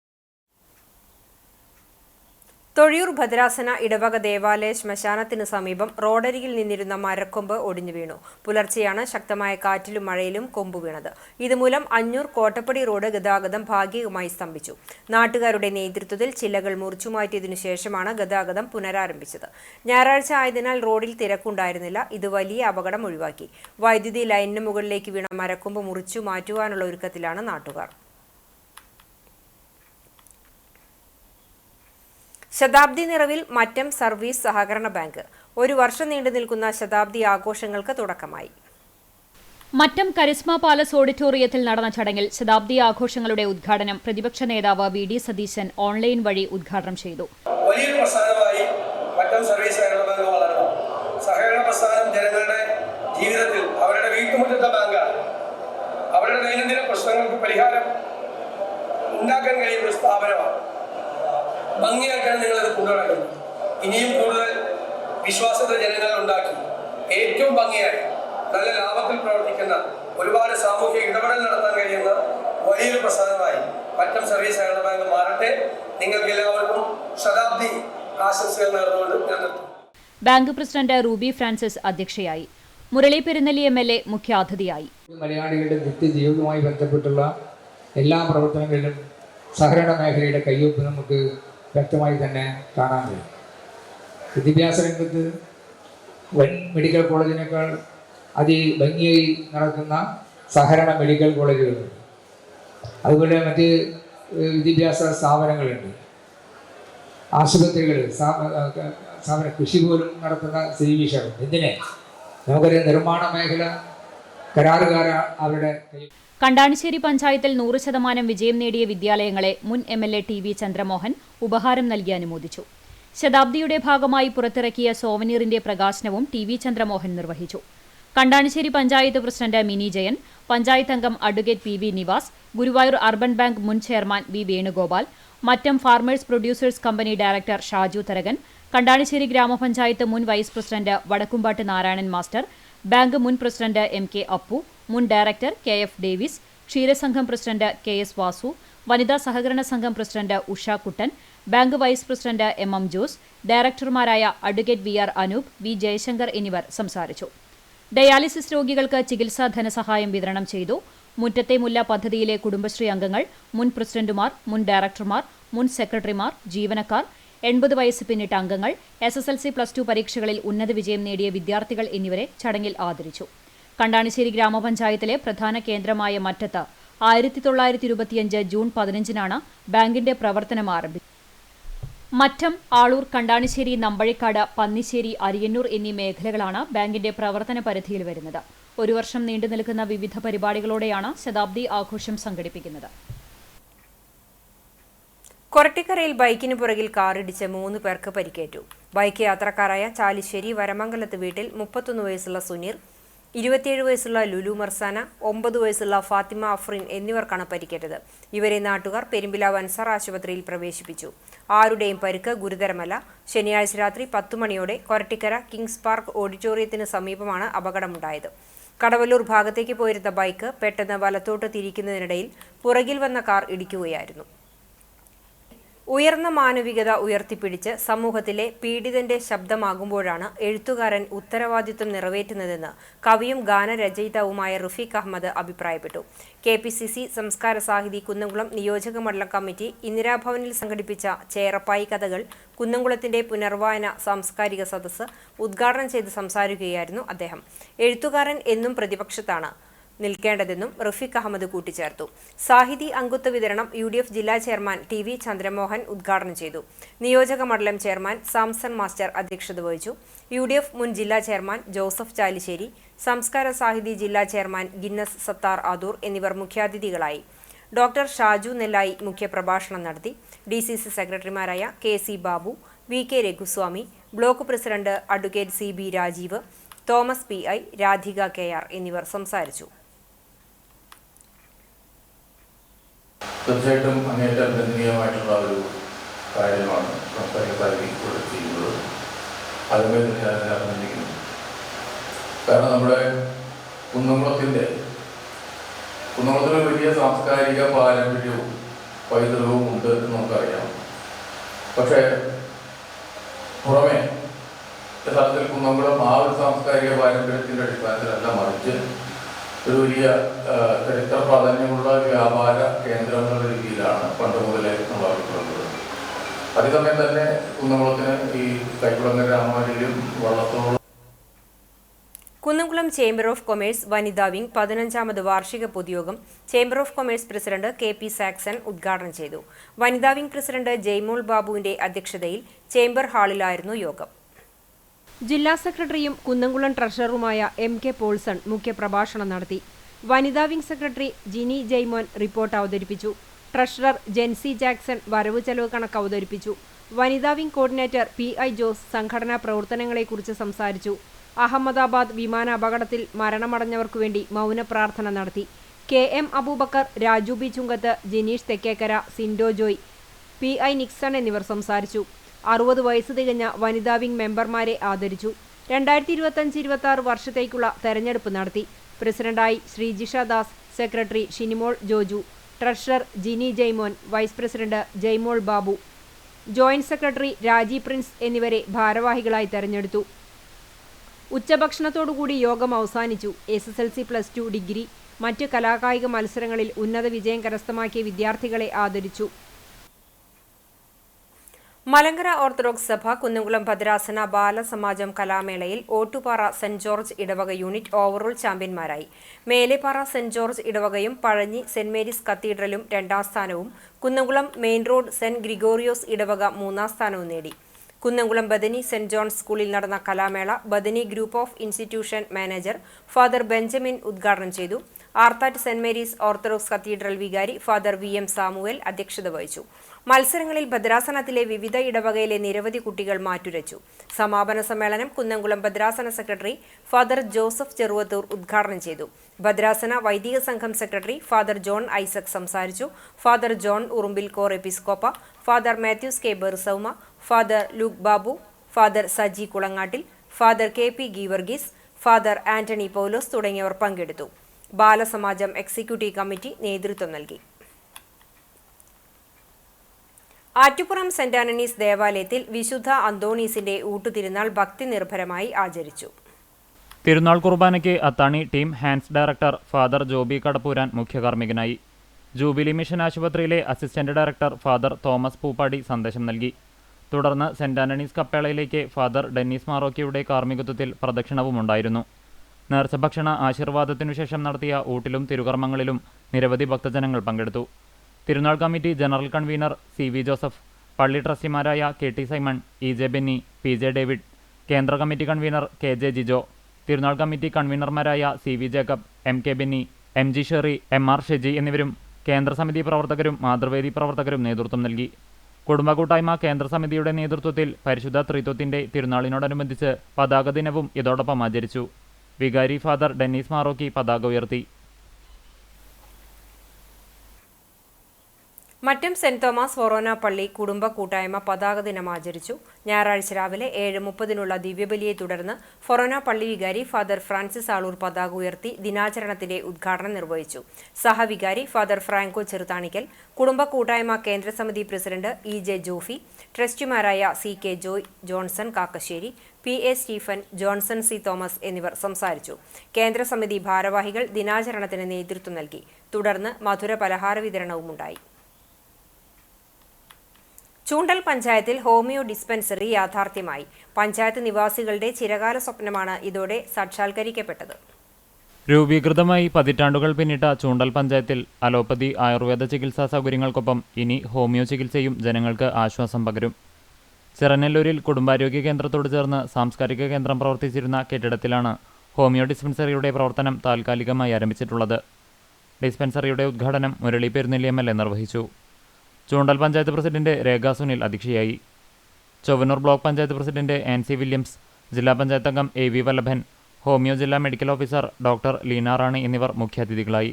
തൊഴിയൂർ ഭദ്രാസന ഇടവക ദേവാലയ ശ്മശാനത്തിന് സമീപം റോഡരികിൽ നിന്നിരുന്ന മരക്കൊമ്പ് ഒടിഞ്ഞു വീണു. പുലർച്ചെയാണ് ശക്തമായ കാറ്റിലും മഴയിലും കൊമ്പ് വീണത്. ഇതുമൂലം അഞ്ഞൂർ കോട്ടപ്പടി റോഡ് ഗതാഗതം ഭാഗികമായി സ്തംഭിച്ചു. നാട്ടുകാരുടെ നേതൃത്വത്തിൽ ചില്ലകൾ മുറിച്ചുമാറ്റിയതിനു ശേഷമാണ് ഗതാഗതം പുനരാരംഭിച്ചത്. ഞായറാഴ്ച ആയതിനാൽ റോഡിൽ തിരക്കുണ്ടായിരുന്നില്ല. ഇത് വലിയ അപകടം ഒഴിവാക്കി. വൈദ്യുതി ലൈനിന് മുകളിലേക്ക് വീണ മരക്കൊമ്പ് മുറിച്ചു മാറ്റുവാനുള്ള ഒരുക്കത്തിലാണ് നാട്ടുകാർ. ശതാബ്ദി നിറവിൽ മറ്റം സർവീസ് സഹകരണ ബാങ്ക്. ഒരു വർഷം നീണ്ടു നിൽക്കുന്ന ശതാബ്ദി ആഘോഷങ്ങൾക്ക് തുടക്കമായി. മറ്റം കരിസ്മ പാലസ് ഓഡിറ്റോറിയത്തിൽ നടന്ന ചടങ്ങിൽ ശതാബ്ദി ആഘോഷങ്ങളുടെ ഉദ്ഘാടനം പ്രതിപക്ഷ നേതാവ് വി.ഡി. സതീശൻ ഓൺലൈൻ വഴി ഉദ്ഘാടനം ചെയ്തു. വലിയൊരു പ്രസ്ഥാനമായി മറ്റം സർവീസ് സഹകരണ ബാങ്ക് വളർന്നു. സഹകരണ പ്രസ്ഥാനം ജനങ്ങളുടെ ജീവിതത്തിൽ അവരുടെ വീട്ടുമുറ്റത്തെ ബാങ്കാണ്. അവരുടെ ദൈനംദിന പ്രശ്നങ്ങൾക്ക് പരിഹാരം ഉണ്ടാക്കാൻ കഴിയുന്ന ഒരു സ്ഥാപനമാണ്. ഭംഗിയാക്കാൻ നിങ്ങളത് കൊണ്ടുനടക്കുന്നത്. ഇനിയും കൂടുതൽ വിശ്വാസത്തെ ജനങ്ങൾ ഉണ്ടാക്കി ഏറ്റവും ഭംഗിയായി നല്ല ലാഭത്തിൽ പ്രവർത്തിക്കുന്ന ഒരുപാട് സാമൂഹിക ഇടപെടൽ നടത്താൻ കഴിയുന്ന വലിയൊരു പ്രസ്ഥാനമായി മറ്റം സർവീസ് സഹകരണ ബാങ്ക് മാറട്ടെ. നിങ്ങൾക്ക് എല്ലാവർക്കും ശതാബ്ദി ആശംസകൾ നേർന്നുകൊണ്ട് ഞാൻ നിർത്തുന്നു. ബാങ്ക് പ്രസിഡന്റ് റൂബി ഫ്രാൻസിസ് അധ്യക്ഷയായി. മുരളി പെരുന്നെല്ലി എം.എൽ.എ മുഖ്യാതിഥിയായി. മലയാളികളുടെ നിത്യജീവിതവുമായി ബന്ധപ്പെട്ടുള്ള എല്ലാ പ്രവർത്തനങ്ങളിലും സഹകരണ മേഖലയുടെ കയ്യൊപ്പ് നമുക്ക് വ്യക്തമായി തന്നെ കാണാൻ കഴിയും. വിദ്യാഭ്യാസ രംഗത്ത് വൻ മെഡിക്കൽ കോളേജിനേക്കാൾ അതിഭംഗിയായി നടക്കുന്ന സഹകരണ മെഡിക്കൽ കോളേജുകളുണ്ട്. അതുപോലെ മറ്റ് വിദ്യാഭ്യാസ സ്ഥാപനങ്ങളുണ്ട്, ആശുപത്രികൾ, കൃഷി പോലും നടത്തുന്ന സ്ഥിതിവിശേഷം. എന്തിനെ നമുക്കൊരു നിർമ്മാണ മേഖല കരാറുകാര അവരുടെ കണ്ടാണിശ്ശേരി പഞ്ചായത്തിൽ 100% വിജയം നേടിയ വിദ്യാലയങ്ങളെ മുൻ എം.എൽ.എ ടി.വി. ചന്ദ്രമോഹൻ ഉപഹാരം നൽകി അനുമോദിച്ചു. ശതാബ്ദിയുടെ ഭാഗമായി പുറത്തിറക്കിയ സോവനീറിന്റെ പ്രകാശനവും ടി.വി. ചന്ദ്രമോഹൻ നിർവഹിച്ചു. കണ്ടാണിശ്ശേരി പഞ്ചായത്ത് പ്രസിഡന്റ് മിനി ജയൻ, പഞ്ചായത്ത് അംഗം advocate PV. Nivas, Guruvayur urban bank മുൻ chairman V. Venugopal, Mattam farmers producers company director Shaju Tharakan, Kandanissery gramapanchayat മുൻ vice president Vadakkumpatt Narayanan master, bank മുൻ പ്രസിഡന്റ് എം.കെ. അപ്പു, മുൻ ഡയറക്ടർ കെ.എഫ്. ഡേവിസ്, ക്ഷീരസംഘം പ്രസിഡന്റ് കെ.എസ്. വാസു, വനിതാ സഹകരണ സംഘം president Usha Kuttan, bank vice president MM. Jose, ഡയറക്ടർമാരായ advocate VR. Anoop, V. Jayashankar എന്നിവർ സംസാരിച്ചു. ഡയാലിസിസ് രോഗികൾക്ക് ചികിത്സാ ധനസഹായം വിതരണം ചെയ്തു. മുറ്റത്തെ മുല്ല പദ്ധതിയിലെ കുടുംബശ്രീ അംഗങ്ങൾ, മുൻ പ്രസിഡന്റുമാർ, മുൻ ഡയറക്ടർമാർ, മുൻ സെക്രട്ടറിമാർ, ജീവനക്കാർ, 80 വയസ്സ് പിന്നിട്ട അംഗങ്ങൾ, SSLC +2 പരീക്ഷകളിൽ ഉന്നത വിജയം നേടിയ വിദ്യാർത്ഥികൾ എന്നിവരെ ചടങ്ങിൽ ആദരിച്ചു. കണ്ടാണിശ്ശേരി ഗ്രാമപഞ്ചായത്തിലെ പ്രധാന കേന്ദ്രമായ മറ്റത്ത് 1925 ജൂൺ 15-നാണ് ബാങ്കിന്റെ പ്രവർത്തനം ആരംഭിച്ചത്. മറ്റം, ആളൂർ, കണ്ടാണിശ്ശേരി, നമ്പഴിക്കാട്, പന്നിശ്ശേരി, അരിയന്നൂർ എന്നീ മേഖലകളാണ് ബാങ്കിന്റെ പ്രവർത്തന പരിധിയിൽ വരുന്നത്. ഒരു വർഷം നീണ്ടുനിൽക്കുന്ന വിവിധ പരിപാടികളോടെയാണ് ശതാബ്ദി ആഘോഷം സംഘടിപ്പിക്കുന്നത്. കൊരട്ടിക്കരയിൽ ബൈക്കിന് പുറകിൽ കാറിടിച്ച് 3 പേർക്ക് പരിക്കേറ്റു. ബൈക്ക് യാത്രക്കാരായ ചാലിശ്ശേരി വരമംഗലത്ത് വീട്ടിൽ 31 വയസ്സുള്ള സുനീർ, 27 വയസ്സുള്ള ലുലു മർസാന, 9 വയസ്സുള്ള ഫാത്തിമ അഫ്രീൻ എന്നിവർക്കാണ് പരിക്കേറ്റത്. ഇവരെ നാട്ടുകാർ പെരുമ്പിലാവ് അൻസാർ ആശുപത്രിയിൽ പ്രവേശിപ്പിച്ചു. ആരുടെയും പരിക്ക് ഗുരുതരമല്ല. ശനിയാഴ്ച രാത്രി 10 മണിയോടെ കൊരട്ടിക്കര കിങ്സ് പാർക്ക് ഓഡിറ്റോറിയത്തിന് സമീപമാണ് അപകടമുണ്ടായത്. കടവല്ലൂർ ഭാഗത്തേക്ക് പോയിരുന്ന ബൈക്ക് പെട്ടെന്ന് വലത്തോട്ട് തിരിക്കുന്നതിനിടയിൽ പുറകിൽ വന്ന കാർ ഇടിക്കുകയായിരുന്നു. ഉയർന്ന മാനവികത ഉയർത്തിപ്പിടിച്ച് സമൂഹത്തിലെ പീഡിതന്റെ ശബ്ദമാകുമ്പോഴാണ് എഴുത്തുകാരൻ ഉത്തരവാദിത്വം നിറവേറ്റുന്നതെന്ന് കവിയും ഗാനരചയിതാവുമായ റഫീഖ് അഹമ്മദ് അഭിപ്രായപ്പെട്ടു. KPCC സംസ്കാര സാഹിതി കുന്നംകുളം നിയോജക മണ്ഡലം കമ്മിറ്റി ഇന്ദിരാഭവനിൽ സംഘടിപ്പിച്ച ചേറപ്പായി കഥകൾ കുന്നംകുളത്തിന്റെ പുനർവായന സാംസ്കാരിക സദസ്സ് ഉദ്ഘാടനം ചെയ്ത് സംസാരിക്കുകയായിരുന്നു അദ്ദേഹം. എഴുത്തുകാരൻ എന്നും പ്രതിപക്ഷത്താണ് നിൽക്കേണ്ടതെന്നും റഫീഖ് അഹമ്മദ് കൂട്ടിച്ചേർത്തു. സാഹിതി അംഗത്വ വിതരണം UDF ജില്ലാ ചെയർമാൻ TV ചന്ദ്രമോഹൻ ഉദ്ഘാടനം ചെയ്തു. നിയോജക മണ്ഡലം ചെയർമാൻ സാംസൺ മാസ്റ്റർ അധ്യക്ഷത വഹിച്ചു. UDF മുൻ ജില്ലാ ചെയർമാൻ ജോസഫ് ചാലിശ്ശേരി, സംസ്കാര സാഹിതി ജില്ലാ ചെയർമാൻ ഗിന്നസ് സത്താർ ആദൂർ എന്നിവർ മുഖ്യാതിഥികളായി. ഡോക്ടർ ഷാജു നെല്ലായി മുഖ്യപ്രഭാഷണം നടത്തി. DCC സെക്രട്ടറിമാരായ KC Babu, VK Raghuswamy, block president advocate CB Rajeev, Thomas PI, Radhika KR എന്നിവർ സംസാരിച്ചു. തീർച്ചയായിട്ടും അങ്ങേറ്റം അഭിനന്ദനീയമായിട്ടുള്ള ഒരു കാര്യമാണ് സംസ്കാരിക സാഹിതി ഇവിടെ ചെയ്യുന്നത്. അതുപോലെ തന്നെ ഞാൻ അഭിനന്ദിക്കുന്നു. കാരണം നമ്മുടെ കുന്നംകുളത്തിന് വലിയ സാംസ്കാരിക പാരമ്പര്യവും പൈതൃകവും ഉണ്ട് എന്ന് നമുക്കറിയാം. പക്ഷേ പുറമെ യഥാർത്ഥത്തിൽ കുന്നംകുളം ആ ഒരു സാംസ്കാരിക പാരമ്പര്യത്തിൻ്റെ അടിസ്ഥാനത്തിലല്ല, മറിച്ച് ഒരു വലിയ ചരിത്ര പ്രാധാന്യമുള്ള വ്യാപാര കേന്ദ്രങ്ങളുടെ രീതിയിലാണ് പണ്ട് മുതലേ നമ്മൾ അറിയപ്പെടുന്നത്. അതേസമയം തന്നെ കുന്നംകുളത്തിന് ഈ കൈക്കുളങ്ങര രാമാരിലും വള്ളത്തോളം. കുന്നംകുളം ചേംബർ ഓഫ് കൊമേഴ്സ് വനിതാ വിംഗ് 15ാമത് വാർഷിക പൊതുയോഗം chamber of commerce president KP Saxon ഉദ്ഘാടനം ചെയ്തു. വനിതാ വിംഗ് പ്രസിഡന്റ് ജയ്മോൾ ബാബുവിന്റെ അധ്യക്ഷതയിൽ ചേംബർ ഹാളിലായിരുന്നു യോഗം. ജില്ലാ സെക്രട്ടറിയും കുന്നംകുളം ട്രഷററുമായ MK പോൾസൺ മുഖ്യപ്രഭാഷണം നടത്തി. വനിതാ wing secretary Jini Jaimon report അവതരിപ്പിച്ചു. ട്രഷറർ ജെൻസി ജാക്സൺ വരവ് ചെലവ് കണക്ക് അവതരിപ്പിച്ചു. വനിതാ വിംഗ് കോർഡിനേറ്റർ PI ജോസ് സംഘടനാ പ്രവർത്തനങ്ങളെക്കുറിച്ച് സംസാരിച്ചു. അഹമ്മദാബാദ് വിമാന അപകടത്തിൽ മരണമടഞ്ഞവർക്കുവേണ്ടി മൗന പ്രാർത്ഥന നടത്തി. KM അബൂബക്കർ, രാജു B ചുങ്കത്ത്, ജിനീഷ് തെക്കേക്കര, സിൻഡോ ജോയ്, PI നിക്സൺ എന്നിവർ സംസാരിച്ചു. 60 വയസ്സ് തികഞ്ഞ വനിതാ വിംഗ് മെമ്പർമാരെ ആദരിച്ചു. 2025-26 വർഷത്തേക്കുള്ള തെരഞ്ഞെടുപ്പ് നടത്തി. പ്രസിഡന്റായി Sreejisha Das, secretary Shinimol Joju, treasurer Jini Jaimon, vice president Jaimol Babu, joint secretary Raji Prince എന്നിവരെ ഭാരവാഹികളായി തെരഞ്ഞെടുത്തു. ഉച്ചഭക്ഷണത്തോടുകൂടി യോഗം അവസാനിച്ചു. SSLC, +2, ഡിഗ്രി, മറ്റ് കലാകായിക മത്സരങ്ങളിൽ ഉന്നത വിജയം കരസ്ഥമാക്കിയ വിദ്യാർത്ഥികളെ ആദരിച്ചു. മലങ്കര ഓർത്തഡോക്സ് സഭ കുന്നംകുളം ഭദ്രാസന ബാലസമാജം കലാമേളയിൽ ഓട്ടുപാറ സെന്റ് ജോർജ് ഇടവക യൂണിറ്റ് ഓവറോൾ ചാമ്പ്യന്മാരായി. മേലെപ്പാറ സെന്റ് ജോർജ് ഇടവകയും പഴഞ്ഞി സെന്റ് മേരീസ് കത്തീഡ്രലും 2ാം സ്ഥാനവും Kunnamkulam main road Saint Gregorios ഇടവക 3ാം സ്ഥാനവും നേടി. കുന്നംകുളം ബദനി സെന്റ് ജോൺസ് സ്കൂളിൽ നടന്ന കലാമേള Bethany group of institution manager father Benjamin ഉദ്ഘാടനം ചെയ്തു. Arthat Saint Mary's Orthodox cathedral വികാരി ഫാദർ VM സാമുവേൽ അധ്യക്ഷത വഹിച്ചു. മത്സരങ്ങളിൽ ഭദ്രാസനത്തിലെ വിവിധ ഇടവകയിലെ നിരവധി കുട്ടികൾ മാറ്റുരച്ചു. സമാപന സമ്മേളനം കുന്നംകുളം ഭദ്രാസന സെക്രട്ടറി ഫാദർ ജോസഫ് ചെറുവത്തൂർ ഉദ്ഘാടനം ചെയ്തു. ഭദ്രാസന വൈദിക സംഘം സെക്രട്ടറി ഫാദർ ജോൺ ഐസക് സംസാരിച്ചു. ഫാദർ ജോൺ ഉറുമ്പിൽ കോർ എപ്പിസ്കോപ്പ, father Mathews K Bersauma, father Luke Babu, father Saji Kulangattil, father KP Geevarghese, father Antony Paulose തുടങ്ങിയവർ പങ്കെടുത്തു. ബാലസമാജം എക്സിക്യൂട്ടീവ് കമ്മിറ്റി നേതൃത്വം നൽകി. ആറ്റുപുറം സെന്റ് ആന്റണീസ് ദേവാലയത്തിൽ വിശുദ്ധ അന്തോണീസിന്റെ ഊട്ടുതിരുനാൾ ഭക്തി നിർഭരമായി ആചരിച്ചു. തിരുനാൾ കുർബാനയ്ക്ക് Athani team hands director father Joby Kadappooran മുഖ്യകാർമ്മികനായി. ജൂബിലി മിഷൻ ആശുപത്രിയിലെ assistant director father Thomas Pooppadi സന്ദേശം നൽകി. തുടർന്ന് സെന്റ് ആന്റണീസ് കപ്പേളയിലേക്ക് ഫാദർ ഡെന്നീസ് മാറോക്കിയുടെ കാർമ്മികത്വത്തിൽ പ്രദക്ഷിണവുമുണ്ടായിരുന്നു. നേർച്ചഭക്ഷണ ആശീർവാദത്തിനുശേഷം നടത്തിയ ഊട്ടിലും തിരുകർമ്മങ്ങളിലും നിരവധി ഭക്തജനങ്ങൾ പങ്കെടുത്തു. തിരുനാൾ committee general convener CV Joseph, പള്ളി ട്രസ്റ്റിമാരായ KT Simon, EJ Benny, PJ David, കേന്ദ്ര കമ്മിറ്റി കൺവീനർ KJ ജിജോ, തിരുനാൾ കമ്മിറ്റി കൺവീനർമാരായ CV Jacob, MK Benny, MG Sherry, MR Sheji എന്നിവരും കേന്ദ്ര സമിതി പ്രവർത്തകരും മാതൃവേദി പ്രവർത്തകരും നേതൃത്വം നൽകി. കുടുംബ കൂട്ടായ്മ കേന്ദ്ര സമിതിയുടെ നേതൃത്വത്തിൽ പരിശുദ്ധ ത്രിത്വത്തിന്റെ തിരുനാളിനോടനുബന്ധിച്ച് പതാക ദിനവും ഇതോടൊപ്പം ആചരിച്ചു. വികാരി ഫാദർ ഡെന്നീസ് മാറോക്കി പതാക ഉയർത്തി. മറ്റം സെന്റ് തോമസ് ഫൊറോന പള്ളി കുടുംബ കൂട്ടായ്മ പതാക ദിനം ആചരിച്ചു. ഞായറാഴ്ച രാവിലെ 7:30 ദിവ്യബലിയെ തുടർന്ന് ഫൊറോന പള്ളി വികാരി ഫാദർ ഫ്രാൻസിസ് ആളൂർ പതാക ഉയർത്തി ദിനാചരണത്തിന്റെ ഉദ്ഘാടനം നിർവഹിച്ചു. സഹവികാരി ഫാദർ ഫ്രാങ്കോ ചെറുതാണിക്കൽ, കുടുംബ കൂട്ടായ്മ കേന്ദ്രസമിതി പ്രസിഡന്റ് EJ ജോഫി, ട്രസ്റ്റിമാരായ CK Joy, Johnson Kakkassery, PA Stephen, Johnson C Thomas എന്നിവർ സംസാരിച്ചു. കേന്ദ്രസമിതി ഭാരവാഹികൾ ദിനാചരണത്തിന് നേതൃത്വം നൽകി. തുടർന്ന് മധുര പലഹാര വിതരണവുമുണ്ടായി. ചൂണ്ടൽ പഞ്ചായത്തിൽ ഹോമിയോ ഡിസ്പെൻസറി യാഥാർത്ഥ്യമായി. പഞ്ചായത്ത് നിവാസികളുടെ ചിരകാല സ്വപ്നമാണ് ഇതോടെ സാക്ഷാത്കരിക്കപ്പെട്ടത്. രൂപീകൃതമായി പതിറ്റാണ്ടുകൾ പിന്നിട്ട ചൂണ്ടൽ പഞ്ചായത്തിൽ അലോപ്പതി ആയുർവേദ ചികിത്സാ സൗകര്യങ്ങൾക്കൊപ്പം ഇനി ഹോമിയോ ചികിത്സയും ജനങ്ങൾക്ക് ആശ്വാസം പകരും. ചിറനെല്ലൂരിൽ കുടുംബാരോഗ്യ കേന്ദ്രത്തോട് ചേർന്ന് സാംസ്കാരിക കേന്ദ്രം പ്രവർത്തിച്ചിരുന്ന കെട്ടിടത്തിലാണ് ഹോമിയോ ഡിസ്പെൻസറിയുടെ പ്രവർത്തനം താൽക്കാലികമായി ആരംഭിച്ചിട്ടുള്ളത്. ഡിസ്പെൻസറിയുടെ ഉദ്ഘാടനം മുരളി പെരുന്നെല്ലി MLA നിർവഹിച്ചു. ചൂണ്ടൽ പഞ്ചായത്ത് പ്രസിഡന്റ് രേഖ സുനിൽ അധ്യക്ഷയായി. Chowwanur block panchayat president NC Williams, ജില്ലാ പഞ്ചായത്ത് അംഗം AV വല്ലഭൻ, ഹോമിയോ ജില്ലാ medical officer doctor Leena Rani എന്നിവർ മുഖ്യാതിഥികളായി.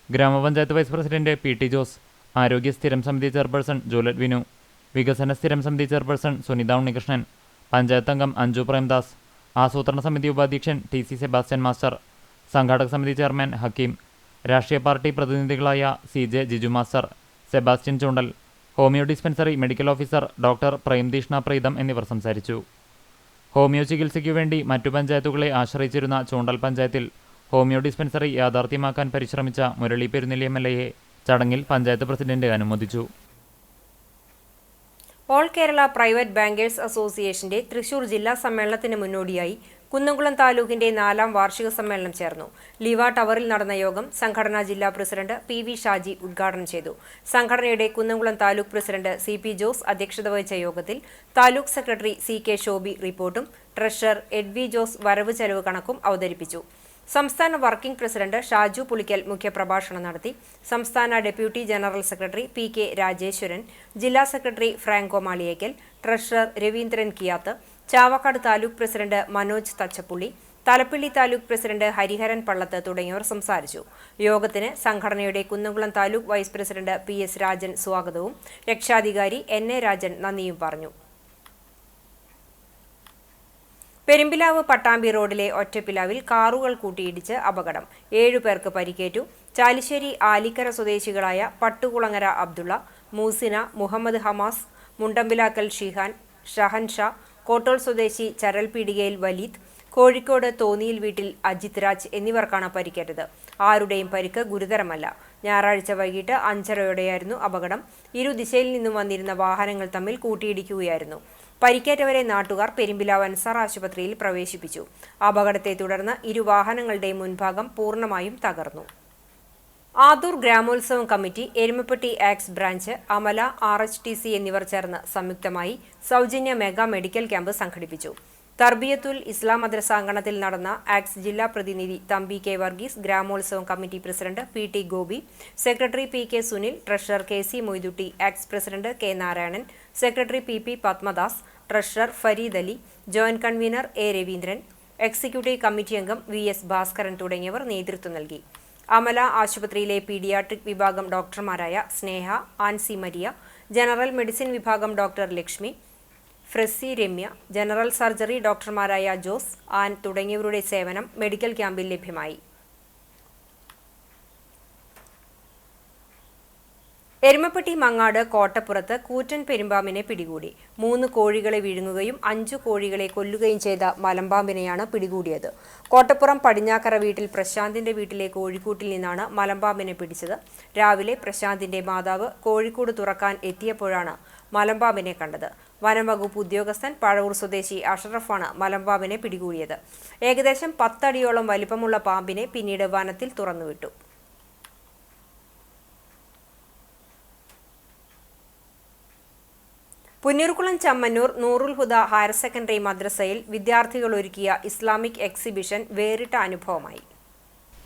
ഗ്രാമപഞ്ചായത്ത് വൈസ് പ്രസിഡന്റ് PT ജോസ്, ആരോഗ്യ സ്ഥിരം സമിതി ചെയർപേഴ്സൺ ജൂലറ്റ് വിനു, വികസന സ്ഥിരം സമിതി ചെയർപേഴ്സൺ സുനിത ഉണ്ണികൃഷ്ണൻ, പഞ്ചായത്ത് അംഗം അഞ്ജു പ്രേംദാസ്, ആസൂത്രണ സമിതി ഉപാധ്യക്ഷൻ TC സെബാസ്റ്റ്യൻ മാസ്റ്റർ, സംഘാടക സമിതി ചെയർമാൻ ഹക്കീം, രാഷ്ട്രീയ പാർട്ടി പ്രതിനിധികളായ CJ Jiju master, Sebastian Choondal, homeo dispensary medical officer doctor Premdeeshna Preetham എന്നിവർ സംസാരിച്ചു. ഹോമിയോ ചികിത്സയ്ക്കു വേണ്ടി മറ്റു പഞ്ചായത്തുകളെ ആശ്രയിച്ചിരുന്ന ചൂണ്ടൽ പഞ്ചായത്തിൽ ഹോമിയോ ഡിസ്പെൻസറി യാഥാർത്ഥ്യമാക്കാൻ പരിശ്രമിച്ച മുരളി പെരുന്നെല്ലി MLA ചടങ്ങിൽ പഞ്ചായത്ത് പ്രസിഡന്റ് അനുമോദിച്ചു. ഓൾ കേരള പ്രൈവറ്റ് ബാങ്കേഴ്സ് അസോസിയേഷന്റെ തൃശൂർ ജില്ലാ സമ്മേളനത്തിന് മുന്നോടിയായി കുന്നംകുളം താലൂക്കിന്റെ 4ാം വാർഷിക സമ്മേളനം ചേർന്നു. ലീവ ടവറിൽ നടന്ന യോഗം സംഘടനാ ജില്ലാ പ്രസിഡന്റ് PV ഷാജി ഉദ്ഘാടനം ചെയ്തു. സംഘടനയുടെ കുന്നംകുളം താലൂക്ക് പ്രസിഡന്റ് CP ജോസ് അധ്യക്ഷത വഹിച്ച യോഗത്തിൽ താലൂക്ക് സെക്രട്ടറി CK ഷോബി റിപ്പോർട്ടും ട്രഷറർ EDV ജോസ് വരവ് ചെലവ് കണക്കും അവതരിപ്പിച്ചു. സംസ്ഥാന വർക്കിംഗ് പ്രസിഡന്റ് ഷാജു പുളിക്കൽ മുഖ്യപ്രഭാഷണം നടത്തി. സംസ്ഥാന deputy general secretary PK Rajeshwaran, ജില്ലാ secretary Franco Maliyekkal, treasurer Raveendran Kiyath, Chavakkad taluk president Manoj Thachappully, Thalappally taluk president Hariharan Pallath തുടങ്ങിയവർ സംസാരിച്ചു. യോഗത്തിന് സംഘടനയുടെ Kunnamkulam taluk vice president PS Rajan സ്വാഗതവും രക്ഷാധികാരി NA രാജൻ നന്ദിയും പറഞ്ഞു. പെരുമ്പിലാവ് പട്ടാമ്പി റോഡിലെ ഒറ്റപ്പിലാവിൽ കാറുകൾ കൂട്ടിയിടിച്ച് അപകടം. 7 പേർക്ക് പരിക്കേറ്റു. ചാലിശ്ശേരി ആലിക്കര സ്വദേശികളായ പട്ടുകുളങ്ങര അബ്ദുള്ള, മൂസിന, മുഹമ്മദ് ഹമാസ്, മുണ്ടമ്പിലാക്കൽ ഷിഹാൻ, ഷഹൻഷാ, കോട്ടോൾ സ്വദേശി ചരൽപീടികയിൽ വലീദ്, കോഴിക്കോട് തോന്നിയിൽ വീട്ടിൽ അജിത് രാജ് എന്നിവർക്കാണ് പരിക്കേറ്റത്. ആരുടെയും പരിക്ക് ഗുരുതരമല്ല. ഞായറാഴ്ച വൈകിട്ട് 5:30 അപകടം. ഇരുദിശയിൽ നിന്നും വന്നിരുന്ന വാഹനങ്ങൾ തമ്മിൽ കൂട്ടിയിടിക്കുകയായിരുന്നു. പരിക്കേറ്റവരെ നാട്ടുകാർ പെരുമ്പിലാവ് അൻസാർ ആശുപത്രിയിൽ പ്രവേശിപ്പിച്ചു. അപകടത്തെ തുടർന്ന് ഇരുവാഹനങ്ങളുടെയും മുൻഭാഗം പൂർണ്ണമായും തകർന്നു. ആദൂർ ഗ്രാമോത്സവം കമ്മിറ്റി, എരുമപ്പെട്ടി ആക്സ് ബ്രാഞ്ച്, അമല, RHTC എന്നിവർ ചേർന്ന് സംയുക്തമായി സൗജന്യ മെഗാ മെഡിക്കൽ ക്യാമ്പ് സംഘടിപ്പിച്ചു. തർബിയത്തുൽ ഇസ്ലാം മദ്രസാങ്കണത്തിൽ നടന്ന ആക്സ് ജില്ലാ പ്രതിനിധി തമ്പി K വർഗീസ്, ഗ്രാമോത്സവം committee president PT Gopi, secretary PK Sunil, treasurer KC Moidutty, ആക്സ് president K Narayanan, secretary PP Padmadas, treasurer Fareed Ali, joint convener A Raveendran, executive committee അംഗം VS ഭാസ്കരൻ തുടങ്ങിയവർ നേതൃത്വം നൽകി. അമല ആശുപത്രിയിലെ പീഡിയാട്രിക് വിഭാഗം ഡോക്ടർമാരായ സ്നേഹ, ആൻസി മരിയ, ജനറൽ മെഡിസിൻ വിഭാഗം doctor Lakshmi, Fressy Ramya, general surgery ഡോക്ടർമാരായ ജോസ്, ആൻ തുടങ്ങിയവരുടെ സേവനം മെഡിക്കൽ ക്യാമ്പിൽ ലഭ്യമായി. എരുമപ്പെട്ടി മങ്ങാട് കോട്ടപ്പുറത്ത് കൂറ്റൻ പെരുമ്പാമ്പിനെ പിടികൂടി. 3 കോഴികളെ വിഴുങ്ങുകയും 5 കോഴികളെ കൊല്ലുകയും ചെയ്ത മലമ്പാമ്പിനെയാണ് പിടികൂടിയത്. കോട്ടപ്പുറം പടിഞ്ഞാക്കര വീട്ടിൽ പ്രശാന്തിന്റെ വീട്ടിലെ കോഴിക്കൂട്ടിൽ നിന്നാണ് മലമ്പാമ്പിനെ പിടിച്ചത്. രാവിലെ പ്രശാന്തിന്റെ മാതാവ് കോഴിക്കൂട് തുറക്കാൻ എത്തിയപ്പോഴാണ് മലമ്പാമ്പിനെ കണ്ടത്. വനംവകുപ്പ് ഉദ്യോഗസ്ഥൻ പഴവൂർ സ്വദേശി അഷറഫാണ് മലമ്പാമ്പിനെ പിടികൂടിയത്. ഏകദേശം 10 അടിയോളം വലിപ്പമുള്ള പാമ്പിനെ പിന്നീട് വനത്തിൽ തുറന്നുവിട്ടു. പുന്നൂർകുളം ചമ്മന്നൂർ നൂറുൽ ഹുദ ഹയർ സെക്കൻഡറി മദ്രസയിൽ വിദ്യാർത്ഥികൾ ഒരുക്കിയ ഇസ്ലാമിക് എക്സിബിഷൻ വേറിട്ട അനുഭവമായി.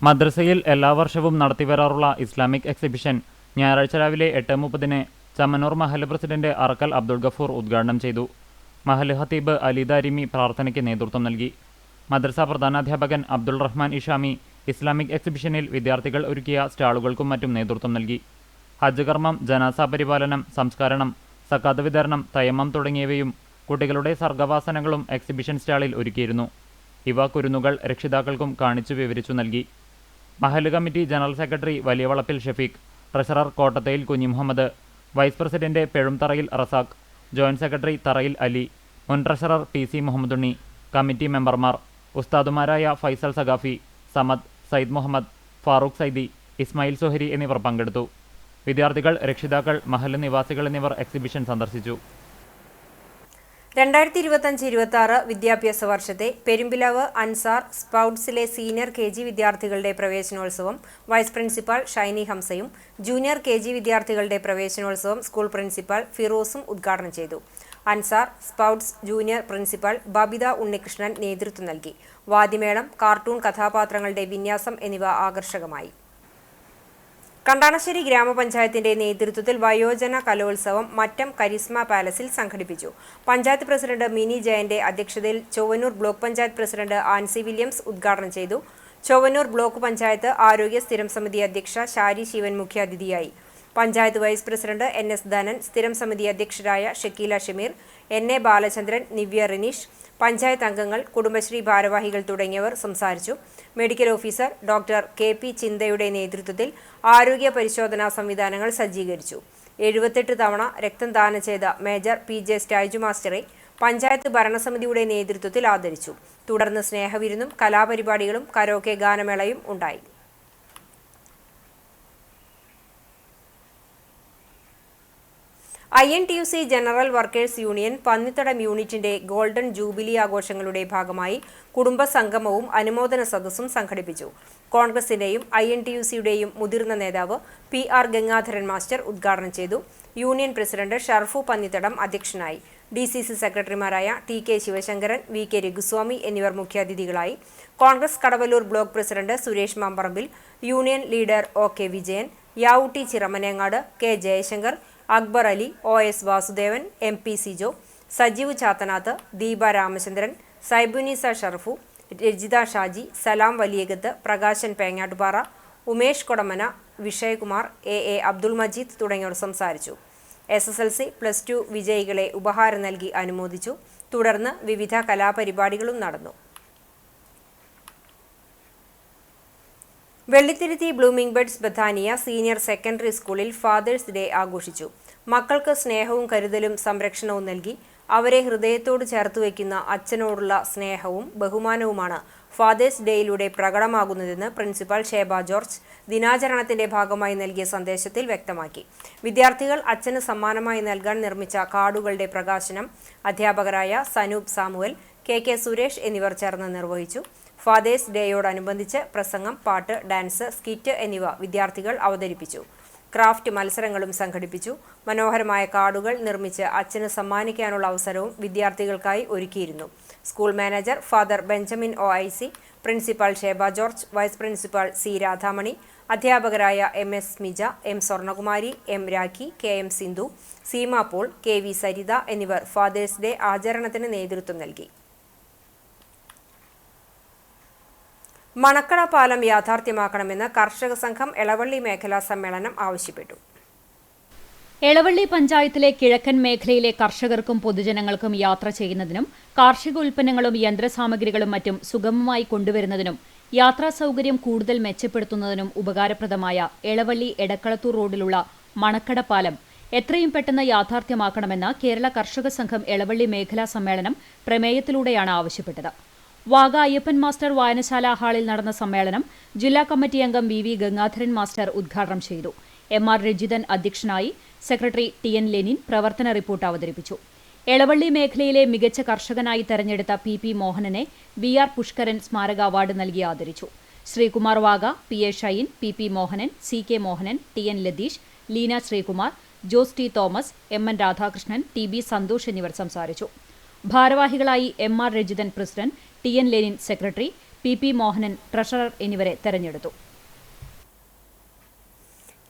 മദ്രസയിൽ എല്ലാ വർഷവും നടത്തിവരാറുള്ള ഇസ്ലാമിക് എക്സിബിഷൻ ഞായറാഴ്ച രാവിലെ 8:30 ചമ്മന്നൂർ മഹല്ല് പ്രസിഡന്റ് അറക്കൽ അബ്ദുൾ ഗഫൂർ ഉദ്ഘാടനം ചെയ്തു. മഹല്ല് ഖത്തീബ് അലി ദാരിമി പ്രാർത്ഥനയ്ക്ക് നേതൃത്വം നൽകി. മദ്രസ പ്രധാനാധ്യാപകൻ അബ്ദുൾ റഹ്മാൻ ഇഷാമി ഇസ്ലാമിക് എക്സിബിഷനിൽ വിദ്യാർത്ഥികൾ ഒരുക്കിയ സ്റ്റാളുകൾക്കും മറ്റും നേതൃത്വം നൽകി. ഹജ്ജ് കർമ്മം, ജനാസ പരിപാലനം, സംസ്കരണം, സക്കാത്ത് വിതരണം, തയമ്മം തുടങ്ങിയവയും കുട്ടികളുടെ സർഗവാസനകളും എക്സിബിഷൻ സ്റ്റാളിൽ ഒരുക്കിയിരുന്നു. ഇവ കുരുന്നുകൾ രക്ഷിതാക്കൾക്കും കാണിച്ചു വിവരിച്ചു നൽകി. മഹല്ല് committee general secretary Valiyavalappil Shafeeq, treasurer Kottathayil Kunjimuhammad, vice president Pezhumtharayil Razak, joint secretary Tharayil Ali, മുൻ ട്രഷറർ PC മുഹമ്മദുണ്ണി, കമ്മിറ്റി മെമ്പർമാർ, ഉസ്താദുമാരായ ഫൈസൽ സഖാഫി, സമദ്, സയ്യിദ് മുഹമ്മദ്, ഫാറൂഖ് സൈദി, ഇസ്മായിൽ സുഹരി എന്നിവർ പങ്കെടുത്തു. വിദ്യാർത്ഥികൾ, രക്ഷിതാക്കൾ, മഹല്ല് നിവാസികൾ എന്നിവർ എക്സിബിഷൻ സന്ദർശിച്ചു. 2025-26 വിദ്യാഭ്യാസ വർഷത്തെ പെരുമ്പിലാവ് അൻസാർ സ്പൗട്സിലെ സീനിയർ KG വിദ്യാർത്ഥികളുടെ പ്രവേശനോത്സവം വൈസ് പ്രിൻസിപ്പാൾ ഷൈനി ഹംസയും ജൂനിയർ KG വിദ്യാർത്ഥികളുടെ പ്രവേശനോത്സവം സ്കൂൾ പ്രിൻസിപ്പാൾ ഫിറോസും ഉദ്ഘാടനം ചെയ്തു. Ansar sprouts junior principal Babitha Unnikrishnan നേതൃത്വം നൽകി. വാദ്യമേളം, കാർട്ടൂൺ കഥാപാത്രങ്ങളുടെ വിന്യാസം എന്നിവ ആകർഷകമായി. കണ്ടാണശ്ശേരി ഗ്രാമപഞ്ചായത്തിന്റെ നേതൃത്വത്തിൽ വയോജന കലോത്സവം മറ്റം കരിസ്മ പാലസിൽ സംഘടിപ്പിച്ചു. പഞ്ചായത്ത് പ്രസിഡന്റ് മിനി ജയന്റെ അധ്യക്ഷതയിൽ Chowwannur block panchayat president Ancy Williams ഉദ്ഘാടനം ചെയ്തു. ചൊവ്വന്നൂർ ബ്ലോക്ക് പഞ്ചായത്ത് ആരോഗ്യ സ്ഥിരം സമിതി അധ്യക്ഷ ഷാരി ശിവൻ മുഖ്യാതിഥിയായി. Panchayat vice president NS Dhanan, സ്ഥിരം സമിതി അധ്യക്ഷരായ ഷക്കീല ഷമീർ, NA ബാലചന്ദ്രൻ, നിവ്യ റിനീഷ്, പഞ്ചായത്ത് അംഗങ്ങൾ, കുടുംബശ്രീ ഭാരവാഹികൾ തുടങ്ങിയവർ സംസാരിച്ചു. മെഡിക്കൽ ഓഫീസർ ഡോക്ടർ KP ചിന്തയുടെ നേതൃത്വത്തിൽ ആരോഗ്യ പരിശോധനാ സംവിധാനങ്ങൾ സജ്ജീകരിച്ചു. 78 തവണ രക്തം ദാനം ചെയ്ത മേജർ PJ സ്റ്റൈജു മാസ്റ്ററെ പഞ്ചായത്ത് ഭരണസമിതിയുടെ നേതൃത്വത്തിൽ ആദരിച്ചു. തുടർന്ന് സ്നേഹവിരുന്നും കലാപരിപാടികളും കരോക്കെ ഗാനമേളയും ഉണ്ടായി. INTUC general workers union Pannithadam യൂണിറ്റിന്റെ ഗോൾഡൻ ജൂബിലി ആഘോഷങ്ങളുടെ ഭാഗമായി കുടുംബസംഗമവും അനുമോദന സദസ്സും സംഘടിപ്പിച്ചു. കോൺഗ്രസിന്റെയും INTUCയുടെയും മുതിർന്ന നേതാവ് PR ഗംഗാധരൻ മാസ്റ്റർ ഉദ്ഘാടനം ചെയ്തു. യൂണിയൻ പ്രസിഡന്റ് ഷർഫു പന്നിത്തടം അധ്യക്ഷനായി. DCC സെക്രട്ടറിമാരായ TK ശിവശങ്കരൻ, VK രഘുസ്വാമി എന്നിവർ മുഖ്യാതിഥികളായി. Congress Kadavallur block president Suresh Mamparambil, union leader OK Vijayan, Yavutty Chiramanengad, K Jayashankar, Akbar Ali, OS Vasudevan, MP Sijo, Sajeev Chathanath, Deepa Ramachandran, Saibunisa Sharfu, Rajitha Shaji, Salam Valiyakath, Prakashan Pengattupara, Umesh Kodamana, Vishayakumar, AA Abdul Majeed തുടങ്ങിയവർ സംസാരിച്ചു. SSLC, +2 വിജയികളെ ഉപഹാരം നൽകി അനുമോദിച്ചു. തുടർന്ന് വിവിധ കലാപരിപാടികളും നടന്നു. Vellithiruthy blooming buds Bethania senior secondary സ്കൂളിൽ ഫാദേഴ്സ് ഡേ ആഘോഷിച്ചു. മക്കൾക്ക് സ്നേഹവും കരുതലും സംരക്ഷണവും നൽകി അവരെ ഹൃദയത്തോട് ചേർത്തുവയ്ക്കുന്ന അച്ഛനോടുള്ള സ്നേഹവും ബഹുമാനവുമാണ് ഫാദേഴ്സ് ഡേയിലൂടെ പ്രകടമാകുന്നതെന്ന് പ്രിൻസിപ്പൽ ഷേബ ജോർജ് ദിനാചരണത്തിന്റെ ഭാഗമായി നൽകിയ സന്ദേശത്തിൽ വ്യക്തമാക്കി. വിദ്യാർത്ഥികൾ അച്ഛന് സമ്മാനമായി നൽകാൻ നിർമ്മിച്ച കാർഡുകളുടെ പ്രകാശനം അധ്യാപകരായ സനൂപ് സാമുവൽ, KK സുരേഷ് എന്നിവർ ചേർന്ന് നിർവഹിച്ചു. ഫാദേഴ്സ് ഡേയോടനുബന്ധിച്ച് പ്രസംഗം, പാട്ട്, ഡാൻസ്, സ്കിറ്റ് എന്നിവ വിദ്യാർത്ഥികൾ അവതരിപ്പിച്ചു. ക്രാഫ്റ്റ് മത്സരങ്ങളും സംഘടിപ്പിച്ചു. മനോഹരമായ കാർഡുകൾ നിർമ്മിച്ച് അച്ഛന് സമ്മാനിക്കാനുള്ള അവസരവും വിദ്യാർത്ഥികൾക്കായി ഒരുക്കിയിരുന്നു. School manager father Benjamin OIC, principal Sheba George, vice principal C Radhamani, അധ്യാപകരായ MS Mija, M Swarnakumari, M Rakhi, KM Sindhu, Seema Paul, KV Saritha എന്നിവർ ഫാദേഴ്സ് ഡേ ആചരണത്തിന് നേതൃത്വം നൽകി. മണക്കട പാലം യാഥാർത്ഥ്യമാക്കണമെന്ന് കർഷക സംഘം എളവള്ളി മേഖലാ സമ്മേളനം ആവശ്യപ്പെട്ടു. എളവള്ളി പഞ്ചായത്തിലെ കിഴക്കൻ മേഖലയിലെ കർഷകർക്കും പൊതുജനങ്ങൾക്കും യാത്ര ചെയ്യുന്നതിനും കാർഷിക ഉൽപ്പന്നങ്ങളും യന്ത്രസാമഗ്രികളും മറ്റും സുഗമമായി കൊണ്ടുവരുന്നതിനും യാത്രാ സൗകര്യം കൂടുതൽ മെച്ചപ്പെടുത്തുന്നതിനും ഉപകാരപ്രദമായ എളവള്ളി എടക്കളത്തൂർ റോഡിലുള്ള മണക്കട പാലം എത്രയും പെട്ടെന്ന് യാഥാർത്ഥ്യമാക്കണമെന്ന് കേരള കർഷക സംഘം എളവള്ളി മേഖലാ സമ്മേളനം പ്രമേയത്തിലൂടെയാണ് ആവശ്യപ്പെട്ടത്. വാഗ അയ്യപ്പൻ മാസ്റ്റർ വായനശാല ഹാളിൽ നടന്ന സമ്മേളനം ജില്ലാ കമ്മിറ്റി അംഗം VV ഗംഗാധരൻ മാസ്റ്റർ ഉദ്ഘാടനം ചെയ്തു. MR രജിതൻ അധ്യക്ഷനായി. സെക്രട്ടറി TN ലെനിൻ പ്രവർത്തന റിപ്പോർട്ട് അവതരിപ്പിച്ചു. എളവള്ളി മേഖലയിലെ മികച്ച കർഷകനായി തെരഞ്ഞെടുത്ത PP മോഹനനെ VR പുഷ്കരൻ സ്മാരക അവാർഡ് നൽകി ആദരിച്ചു. Sreekumar Vaga, PA Shine, PP Mohanan, CK Mohanan, TN Latheesh, Leena Sreekumar, Jose T Thomas, MN Radhakrishnan, TB Santhosh എന്നിവർ സംസാരിച്ചു. ഭാരവാഹികളായി MR Rajithan president, TN Lenin secretary, PP Mohanan treasurer എന്നിവരെ തെരഞ്ഞെടുത്തു.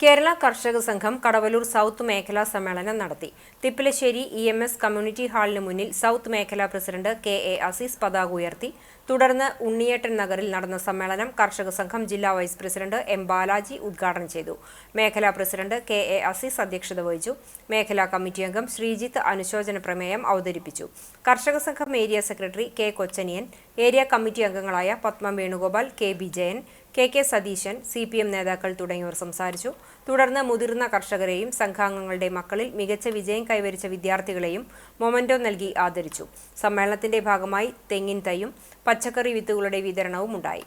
കേരള കർഷക സംഘം കടവലൂർ സൗത്ത് മേഖലാ സമ്മേളനം നടത്തി. തിപ്പിലശ്ശേരി EMS കമ്മ്യൂണിറ്റി ഹാളിന് മുന്നിൽ സൗത്ത് മേഖലാ പ്രസിഡന്റ് KA അസീസ് പതാക ഉയർത്തി. തുടർന്ന് ഉണ്ണിയേട്ടൻ നഗറിൽ നടന്ന സമ്മേളനം കർഷക സംഘം ജില്ലാ വൈസ് പ്രസിഡന്റ് M ബാലാജി ഉദ്ഘാടനം ചെയ്തു. മേഖലാ പ്രസിഡന്റ് KA അസീസ് അധ്യക്ഷത വഹിച്ചു. മേഖലാ കമ്മിറ്റി അംഗം ശ്രീജിത്ത് അനുശോചന പ്രമേയം അവതരിപ്പിച്ചു. കർഷക സംഘം area secretary K Kochaniyan, area committee അംഗങ്ങളായ Padmam Venugopal, KB Jayan, KK Satheesan, CPM നേതാക്കൾ തുടങ്ങിയവർ സംസാരിച്ചു. തുടർന്ന് മുതിർന്ന കർഷകരെയും സംഘാംഗങ്ങളുടെ മക്കളിൽ മികച്ച വിജയം കൈവരിച്ച വിദ്യാർത്ഥികളെയും മൊമന്റോ നൽകി ആദരിച്ചു. സമ്മേളനത്തിന്റെ ഭാഗമായി തെങ്ങിൻ തൈയും പച്ചക്കറി വിത്തുകളുടെ വിതരണവും ഉണ്ടായി.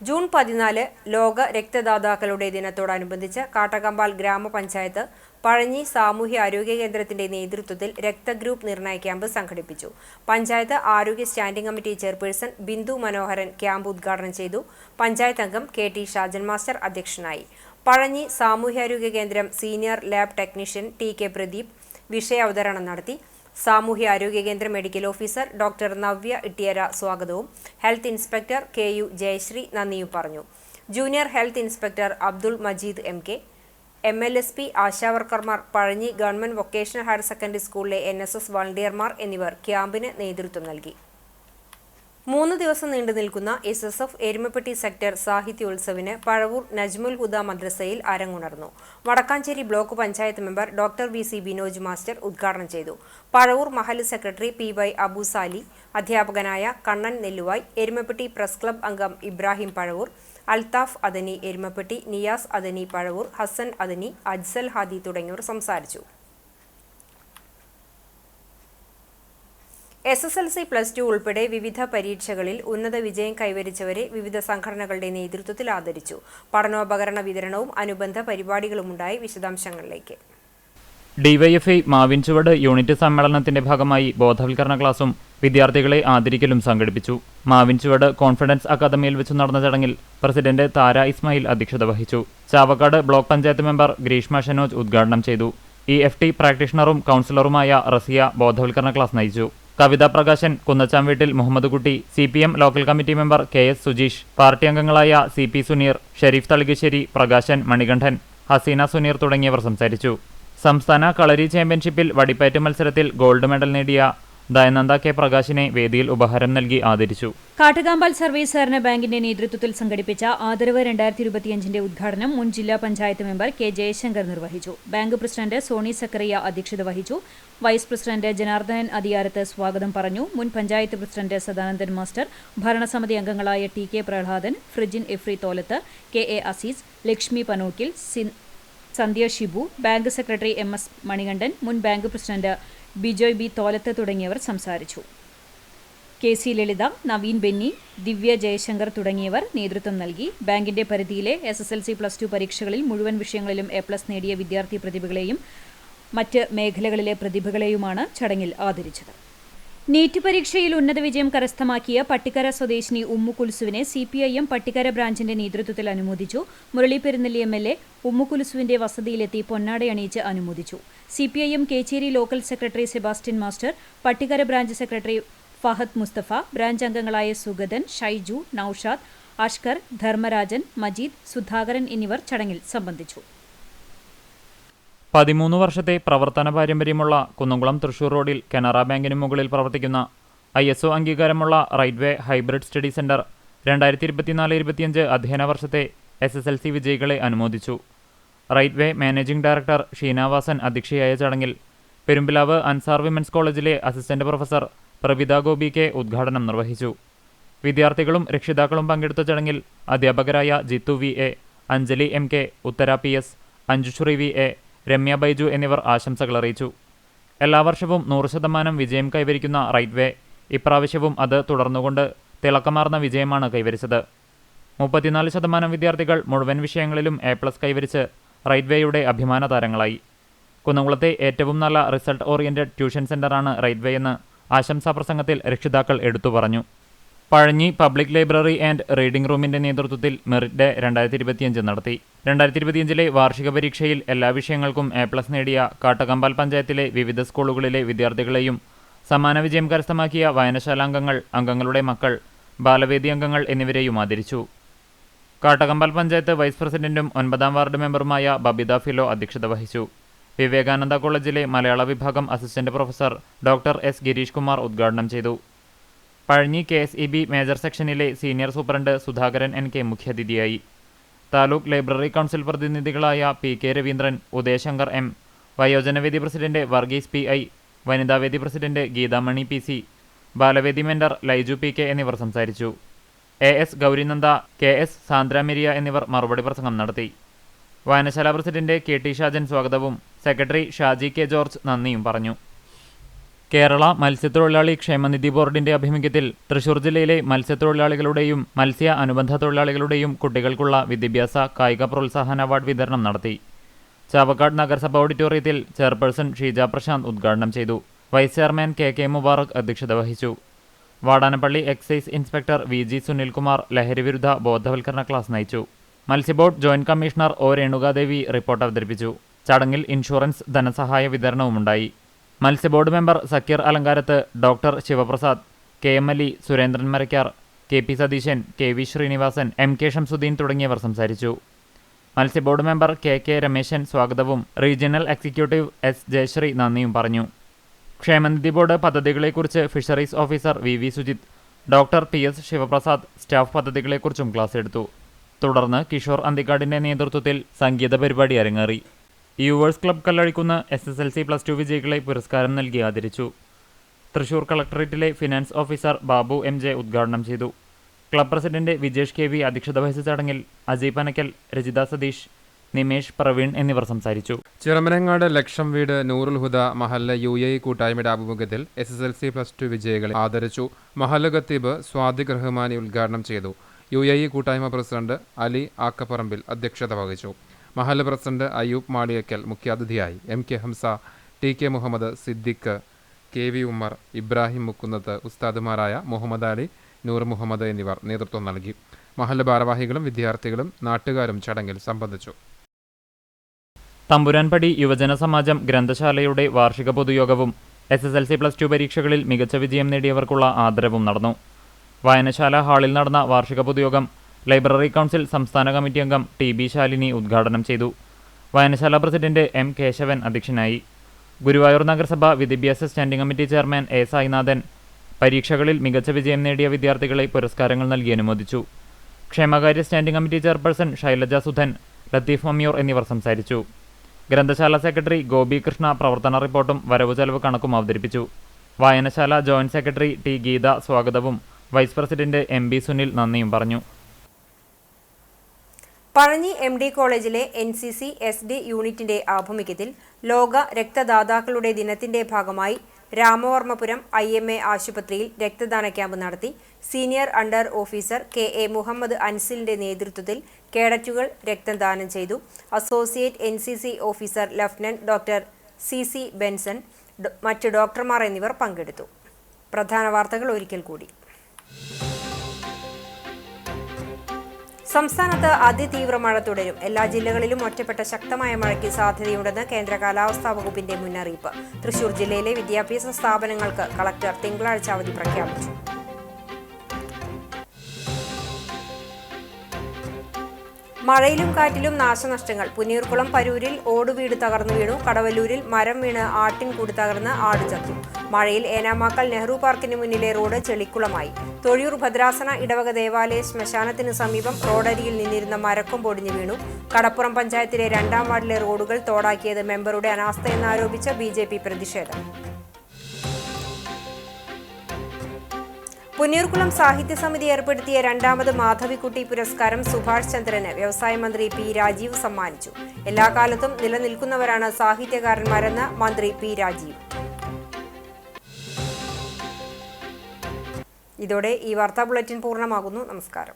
ജൂൺ 14 ലോക രക്തദാതാക്കളുടെ ദിനത്തോടനുബന്ധിച്ച് കാട്ടകമ്പാൽ ഗ്രാമപഞ്ചായത്ത് പഴഞ്ഞി സാമൂഹ്യ ആരോഗ്യ കേന്ദ്രത്തിന്റെ നേതൃത്വത്തിൽ രക്തഗ്രൂപ്പ് നിർണയ ക്യാമ്പ് സംഘടിപ്പിച്ചു. പഞ്ചായത്ത് ആരോഗ്യ സ്റ്റാൻഡിംഗ് കമ്മിറ്റി ചെയർപേഴ്സൺ ബിന്ദു മനോഹരൻ ക്യാമ്പ് ഉദ്ഘാടനം ചെയ്തു. പഞ്ചായത്ത് അംഗം KT ഷാജൻ മാസ്റ്റർ അധ്യക്ഷനായി. പഴഞ്ഞി സാമൂഹ്യാരോഗ്യ കേന്ദ്രം senior lab technician TK Pradeep വിഷയാവതരണം നടത്തി. സാമൂഹ്യ ആരോഗ്യ കേന്ദ്ര medical officer doctor Navya Ittiyara സ്വാഗതവും ഹെൽത്ത് ഇൻസ്പെക്ടർ KU ജയശ്രീ നന്ദിയും പറഞ്ഞു. Junior health inspector Abdul Majeed MK, MLSP, ആശാവർക്കർമാർ, Pazhanji government vocational higher secondary സ്കൂളിലെ NSS വളണ്ടിയർമാർ എന്നിവർ ക്യാമ്പിന് നേതൃത്വം നൽകി. 3 ദിവസം നീണ്ടു നിൽക്കുന്ന SSF എരുമപ്പെട്ടി സെക്ടർ സാഹിത്യോത്സവിന് പഴവൂർ നജ്മുൽ ഹുദ മദ്രസയിൽ അരങ്ങുണർന്നു. Vadakkanchery block panchayat member doctor VC Binoj master ഉദ്ഘാടനം ചെയ്തു. പഴവൂർ മഹല്ല് സെക്രട്ടറി PY അബൂസാലി, അധ്യാപകനായ കണ്ണൻ നെല്ലുവായ്, എരുമപ്പെട്ടി പ്രസ് ക്ലബ് അംഗം ഇബ്രാഹിം പഴവൂർ, അൽത്താഫ് അദനി എരുമപ്പെട്ടി, നിയാസ് അദനി പഴവൂർ, ഹസൻ അദനി, അജ്സൽ ഹാദി തുടങ്ങിയവർ സംസാരിച്ചു. SSLC +2 ഉൾപ്പെടെ വിവിധ പരീക്ഷകളിൽ ഉന്നത വിജയം കൈവരിച്ചവരെ വിവിധ സംഘടനകളുടെ നേതൃത്വത്തിൽ ആദരിച്ചു. പഠനോപകരണ വിതരണവും അനുബന്ധ പരിപാടികളുമുണ്ടായി. വിശദാംശങ്ങളിലേക്ക്. DYFI മാവിൻചുവട് യൂണിറ്റ് സമ്മേളനത്തിന്റെ ഭാഗമായി ബോധവൽക്കരണ ക്ലാസും വിദ്യാർത്ഥികളെ ആദരിക്കലും സംഘടിപ്പിച്ചു. മാവിൻചുവട് കോൺഫിഡൻസ് അക്കാദമിയിൽ വെച്ച് നടന്ന ചടങ്ങിൽ പ്രസിഡന്റ് താര ഇസ്മായിൽ അധ്യക്ഷത വഹിച്ചു. ചാവക്കാട് ബ്ലോക്ക് പഞ്ചായത്ത് മെമ്പർ ഗ്രീഷ്മ ഷനോജ് ഉദ്ഘാടനം ചെയ്തു. EFT പ്രാക്ടീഷണറും കൗൺസിലറുമായ റസിയ ബോധവൽക്കരണ ക്ലാസ് നയിച്ചു. കവിതാ പ്രകാശൻ, കുന്നച്ചാംവീട്ടിൽ മുഹമ്മദ് കുട്ടി, CPM local committee member KS Sujeesh, party അംഗങ്ങളായ CP സുനീർ, ഷെരീഫ് തളികശ്ശേരി, പ്രകാശൻ, മണികണ്ഠൻ, ഹസീന സുനീർ തുടങ്ങിയവർ സംസാരിച്ചു. സംസ്ഥാന കളരി ചാമ്പ്യൻഷിപ്പിൽ വടിപ്പയറ്റ് മത്സരത്തിൽ ഗോൾഡ് മെഡൽ നേടിയ ദയനന്ദ K പ്രകാശിനെ വേദിയിൽ ഉപഹാരം നൽകി ആദരിച്ചു. കാട്ടുകാമ്പാൽ സർവീസ് സഹകരണ ബാങ്കിന്റെ നേതൃത്വത്തിൽ സംഘടിപ്പിച്ച ആദരവ് 2025 ഉദ്ഘാടനം മുൻ ജില്ലാ പഞ്ചായത്ത് മെമ്പർ K ജയശങ്കർ നിർവഹിച്ചു. ബാങ്ക് പ്രസിഡന്റ് സോണി സക്കറിയ അധ്യക്ഷത വഹിച്ചു. വൈസ് പ്രസിഡന്റ് ജനാർദ്ദനൻ അദിയാരത്ത് സ്വാഗതം പറഞ്ഞു. മുൻ പഞ്ചായത്ത് പ്രസിഡന്റ് സദാനന്ദൻ മാസ്റ്റർ, ഭരണസമിതി അംഗങ്ങളായ TK Prahladan, Frijin Efri Tholath, KA Azeez, Lakshmi Panokkil, Sandhya Shibu, bank secretary MS Manikandan, മുൻ bank president Bijoy B Tholath തുടങ്ങിയവർ സംസാരിച്ചു. KC ലളിത, നവീൻ ബെന്നി, ദിവ്യ ജയശങ്കർ തുടങ്ങിയവർ നേതൃത്വം നൽകി. ബാങ്കിന്റെ പരിധിയിലെ SSLC +2 പരീക്ഷകളിൽ മുഴുവൻ വിഷയങ്ങളിലും A+ നേടിയ വിദ്യാർത്ഥി പ്രതിഭകളെയും മറ്റ് മേഖലകളിലെ പ്രതിഭകളെയുമാണ് ചടങ്ങിൽ ആദരിച്ചത്. നീറ്റ് പരീക്ഷയിൽ ഉന്നത വിജയം കരസ്ഥമാക്കിയ പട്ടിക്കര സ്വദേശിനി ഉമ്മു കുൽസുവിനെ CPIM പട്ടിക്കര ബ്രാഞ്ചിന്റെ നേതൃത്വത്തിൽ അനുമോദിച്ചു. മുരളി പെരുന്നെല്ലി MLA ഉമ്മു കുൽസുവിന്റെ വസതിയിലെത്തി പൊന്നാടയണിയിച്ച് അനുമോദിച്ചു. CPIM Kecheri local secretary Sebastian master, Pattikkara branch secretary Fahad Mustafa, branch അംഗങ്ങളായ സുഗതൻ, ഷൈജു, നൌഷാദ്, അഷ്കർ, ധർമ്മരാജൻ, മജീദ്, സുധാകരൻ എന്നിവർ ചടങ്ങിൽ സംബന്ധിച്ചു. 13 വർഷത്തെ പ്രവർത്തന പാരമ്പര്യമുള്ള കുന്നംകുളം തൃശൂർ റോഡിൽ കനറ ബാങ്കിന് മുകളിൽ പ്രവർത്തിക്കുന്ന ISO അംഗീകാരമുള്ള റൈറ്റ്വേ ഹൈബ്രിഡ് സ്റ്റഡി സെന്റർ 2024-25 അധ്യയന വർഷത്തെ SSLC വിജയികളെ അനുമോദിച്ചു. റൈറ്റ്വേ മാനേജിംഗ് ഡയറക്ടർ ഷീനാവാസൻ അധ്യക്ഷയായ ചടങ്ങിൽ പെരുമ്പിലാവ് അൻസാർ വിമൻസ് കോളേജിലെ assistant professor Pravitha Gopi K ഉദ്ഘാടനം നിർവഹിച്ചു. വിദ്യാർത്ഥികളും രക്ഷിതാക്കളും പങ്കെടുത്ത ചടങ്ങിൽ അധ്യാപകരായ ജിത്തു VA, അഞ്ജലി MK, ഉത്തര PS, അഞ്ജുശ്രീ VA, രമ്യ ബൈജു എന്നിവർ ആശംസകൾ അറിയിച്ചു. എല്ലാ വർഷവും 100% വിജയം കൈവരിക്കുന്ന റൈറ്റ്വേ ഇപ്രാവശ്യവും അത് തുടർന്നുകൊണ്ട് തിളക്കമാർന്ന വിജയമാണ് കൈവരിച്ചത്. 34% വിദ്യാർത്ഥികൾ മുഴുവൻ വിഷയങ്ങളിലും A+ കൈവരിച്ച് റൈറ്റ്വേയുടെ അഭിമാന താരങ്ങളായി. കുന്നംകുളത്തെ ഏറ്റവും നല്ല റിസൾട്ട് ഓറിയന്റഡ് ട്യൂഷൻ സെന്ററാണ് റൈറ്റ്വേ എന്ന് ആശംസാ പ്രസംഗത്തിൽ രക്ഷിതാക്കൾ എടുത്തു പറഞ്ഞു. Pazhanji public library and reading റൂമിന്റെ നേതൃത്വത്തിൽ മെറിറ്റ് ഡേ 2025 നടത്തി. 2025 വാർഷിക പരീക്ഷയിൽ എല്ലാ വിഷയങ്ങൾക്കും A+ നേടിയ കാട്ടകമ്പാൽ പഞ്ചായത്തിലെ വിവിധ സ്കൂളുകളിലെ വിദ്യാർത്ഥികളെയും സമാന വിജയം കരസ്ഥമാക്കിയ വായനശാലാംഗങ്ങൾ, അംഗങ്ങളുടെ മക്കൾ, ബാലവേദി അംഗങ്ങൾ എന്നിവരെയും ആദരിച്ചു. കാട്ടകമ്പൽ പഞ്ചായത്ത് വൈസ് പ്രസിഡന്റും 9ാം വാർഡ് മെമ്പറുമായ ബബിത ഫിലോ അധ്യക്ഷത വഹിച്ചു. വിവേകാനന്ദ കോളേജിലെ മലയാള വിഭാഗം assistant professor doctor S Gireesh Kumar ഉദ്ഘാടനം ചെയ്തു. പഴഞ്ഞി KSEB മേജർ സെക്ഷനിലെ സീനിയർ സൂപ്രണ്ട് സുധാകരൻ NK മുഖ്യാതിഥിയായി. താലൂക്ക് ലൈബ്രറി കൗൺസിൽ പ്രതിനിധികളായ PK രവീന്ദ്രൻ, ഉദയശങ്കർ M, വയോജനവേദി പ്രസിഡന്റ് വർഗീസ് PI, വനിതാവേദി പ്രസിഡന്റ് ഗീതാമണി PC, ബാലവേദി മെന്റർ ലൈജു PK എന്നിവർ സംസാരിച്ചു. AS ഗൗരിനന്ദ, KS സാന്ദ്ര മിരിയ എന്നിവർ മറുപടി പ്രസംഗം നടത്തി. വായനശാല പ്രസിഡന്റ് KT ഷാജൻ സ്വാഗതവും സെക്രട്ടറി ഷാജി K ജോർജ് നന്ദിയും പറഞ്ഞു. കേരള മത്സ്യത്തൊഴിലാളി ക്ഷേമനിധി ബോർഡിന്റെ ആഭിമുഖ്യത്തിൽ തൃശൂർ ജില്ലയിലെ മത്സ്യത്തൊഴിലാളികളുടെയും മത്സ്യ അനുബന്ധ തൊഴിലാളികളുടെയും കുട്ടികൾക്കുള്ള വിദ്യാഭ്യാസ കായിക പ്രോത്സാഹന അവാർഡ് വിതരണം നടത്തി. ചാവക്കാട് നഗരസഭ ഓഡിറ്റോറിയത്തിൽ ചെയർപേഴ്സൺ ഷീജ പ്രശാന്ത് ഉദ്ഘാടനം ചെയ്തു. വൈസ് ചെയർമാൻ KK മുബാറക് അധ്യക്ഷത വഹിച്ചു. Vadanappally excise inspector VG Sunilkumar ലഹരിവിരുദ്ധ ബോധവൽക്കരണ ക്ലാസ് നയിച്ചു. മത്സ്യബോർഡ് joint commissioner O Renukadevi report അവതരിപ്പിച്ചു. ചടങ്ങിൽ ഇൻഷുറൻസ് ധനസഹായ വിതരണവുമുണ്ടായി. മത്സ്യബോർഡ് member Sakkeer Alankarath, doctor Sivaprasad, KM Ali, Surendran Marakkar, KP Satheesan, KV Srinivasan, MK Shamsuddin തുടങ്ങിയവർ സംസാരിച്ചു. മത്സ്യബോർഡ് മെമ്പർ KK രമേശൻ സ്വാഗതവും റീജിയണൽ എക്സിക്യൂട്ടീവ് S ജയശ്രീ നന്ദിയും പറഞ്ഞു. ക്ഷേമനിധി ബോർഡ് പദ്ധതികളെക്കുറിച്ച് fisheries officer VV Sujith, doctor PS Sivaprasad staff പദ്ധതികളെക്കുറിച്ചും ക്ലാസ് എടുത്തു. തുടർന്ന് കിഷോർ അന്തിക്കാടിന്റെ നേതൃത്വത്തിൽ സംഗീത പരിപാടി അരങ്ങേറി. യുവേഴ്സ് ക്ലബ് കല്ലഴിക്കുന്ന് SSLC+2 വിജയികളെ പുരസ്കാരം നൽകി ആദരിച്ചു. തൃശൂർ കളക്ടറേറ്റിലെ ഫിനാൻസ് ഓഫീസർ ബാബു MJ ഉദ്ഘാടനം ചെയ്തു. ക്ലബ് പ്രസിഡന്റ് വിജേഷ് KV അധ്യക്ഷത വഹിച്ച ചടങ്ങിൽ അജയ് പനക്കൽ, രജിത സതീഷ്, നിമേഷ്, പ്രവീൺ എന്നിവർ സംസാരിച്ചു. ചിറമരങ്ങാട് ലക്ഷം വീട് നൂറുൽ ഹുദ മഹല്ല UAE കൂട്ടായ്മയുടെ ആഭിമുഖ്യത്തിൽ SSLC+2 വിജയികളെ ആദരിച്ചു. മഹല്ല ഖത്തീബ് സ്വാദിഖ് റഹ്മാനി ഉദ്ഘാടനം ചെയ്തു. UAE കൂട്ടായ്മ പ്രസിഡന്റ് അലി ആക്കപ്പറമ്പിൽ അധ്യക്ഷത വഹിച്ചു. മഹല്ല പ്രസിഡന്റ് അയ്യൂബ് മാളിയക്കൽ മുഖ്യാതിഥിയായി. MK Hamza, TK Muhammad, Siddique, KV Ummer, Ibrahim മുക്കുന്നത്ത്, ഉസ്താദുമാരായ Muhammad Ali, നൂർ മുഹമ്മദ് എന്നിവർ നേതൃത്വം നൽകി. മഹല്ല ഭാരവാഹികളും വിദ്യാർത്ഥികളും നാട്ടുകാരും ചടങ്ങിൽ സംബന്ധിച്ചു. തമ്പുരാൻപടി യുവജന സമാജം ഗ്രന്ഥശാലയുടെ വാർഷിക പൊതുയോഗവും SSLC+2 പരീക്ഷകളിൽ മികച്ച വിജയം നേടിയവർക്കുള്ള ആദരവും നടന്നു. വായനശാല ഹാളിൽ നടന്ന വാർഷിക പൊതുയോഗം ലൈബ്രറി കൗൺസിൽ സംസ്ഥാന കമ്മിറ്റി അംഗം TB ശാലിനി ഉദ്ഘാടനം ചെയ്തു. വായനശാല പ്രസിഡന്റ് M കേശവൻ അധ്യക്ഷനായി. ഗുരുവായൂർ നഗരസഭ വിദ്യാഭ്യാസ standing committee chairman A Sainathan പരീക്ഷകളിൽ മികച്ച വിജയം നേടിയ വിദ്യാർത്ഥികളെ പുരസ്കാരങ്ങൾ നൽകി അനുമോദിച്ചു. ക്ഷേമകാര്യ standing committee chairperson Shailaja Sudhan, Latheef Mammiyur എന്നിവർ സംസാരിച്ചു. ഗ്രന്ഥശാല സെക്രട്ടറി ഗോപി കൃഷ്ണ പ്രവർത്തന റിപ്പോർട്ടും വരവ് ചെലവ് കണക്കും അവതരിപ്പിച്ചു. വായനശാല ജോയിന്റ് സെക്രട്ടറി T ഗീത സ്വാഗതവും വൈസ് പ്രസിഡന്റ് MB സുനിൽ നന്ദിയും പറഞ്ഞു. പഴഞ്ഞി MD കോളേജിലെ NCC SD യൂണിറ്റിന്റെ ആഭിമുഖ്യത്തിൽ ലോക രക്തദാതാക്കളുടെ ദിനത്തിന്റെ ഭാഗമായി രാമവർമ്മപുരം IMA ആശുപത്രിയിൽ രക്തദാന ക്യാമ്പ് നടത്തി. Senior under officer KA Muhammad അൻസിലിന്റെ നേതൃത്വത്തിൽ കേഡറ്റുകൾ രക്തം ദാനം ചെയ്തു. Associate NCC officer lieutenant doctor CC Benson, മറ്റ് ഡോക്ടർമാർ എന്നിവർ പങ്കെടുത്തു. പ്രധാന വാർത്തകൾ ഒരിക്കൽ കൂടി. സംസ്ഥാനത്ത് അതിതീവ്ര മഴ തുടരും. എല്ലാ ജില്ലകളിലും ഒറ്റപ്പെട്ട ശക്തമായ മഴയ്ക്ക് സാധ്യതയുണ്ടെന്ന് കേന്ദ്ര കാലാവസ്ഥാ വകുപ്പിന്റെ മുന്നറിയിപ്പ്. തൃശൂർ ജില്ലയിലെ വിദ്യാഭ്യാസ സ്ഥാപനങ്ങൾക്ക് കളക്ടർ തിങ്കളാഴ്ച അവധി പ്രഖ്യാപിച്ചു. മഴയിലും കാറ്റിലും നാശനഷ്ടങ്ങൾ. പുന്നയൂർക്കുളം പരൂരിൽ ഓടുവീട് തകർന്നു വീണു. കടവല്ലൂരിൽ മരം വീണ് ആട്ടിൻകൂട് തകർന്ന് ആട് ചത്തു. മഴയിൽ ഏനാമാക്കൽ നെഹ്റു പാർക്കിന് മുന്നിലെ റോഡ് ചെളിക്കുളമായി. തൊഴിയൂർ ഭദ്രാസന ഇടവക ദേവാലയ ശ്മശാനത്തിന് സമീപം റോഡരിയിൽ നിന്നിരുന്ന മരക്കൊമ്പൊടിഞ്ഞു വീണു. കടപ്പുറം പഞ്ചായത്തിലെ 2ാം വാർഡിലെ റോഡുകൾ തോടാക്കിയത് മെമ്പറുടെ അനാസ്ഥയെന്നാരോപിച്ച് BJP പ്രതിഷേധം. പുന്നയൂർക്കുളം സാഹിത്യ സമിതി ഏർപ്പെടുത്തിയ 2ാമത് മാധവിക്കുട്ടി പുരസ്കാരം സുഭാഷ് ചന്ദ്രന് വ്യവസായ മന്ത്രി P രാജീവ് സമ്മാനിച്ചു. എല്ലാ കാലത്തും നിലനിൽക്കുന്നവരാണ് സാഹിത്യകാരന്മാരെന്ന് മന്ത്രി P രാജീവ്. ഇതോടെ ഈ വാർത്താ ബുള്ളറ്റിൻ പൂർണ്ണമാകുന്നു. നമസ്കാരം.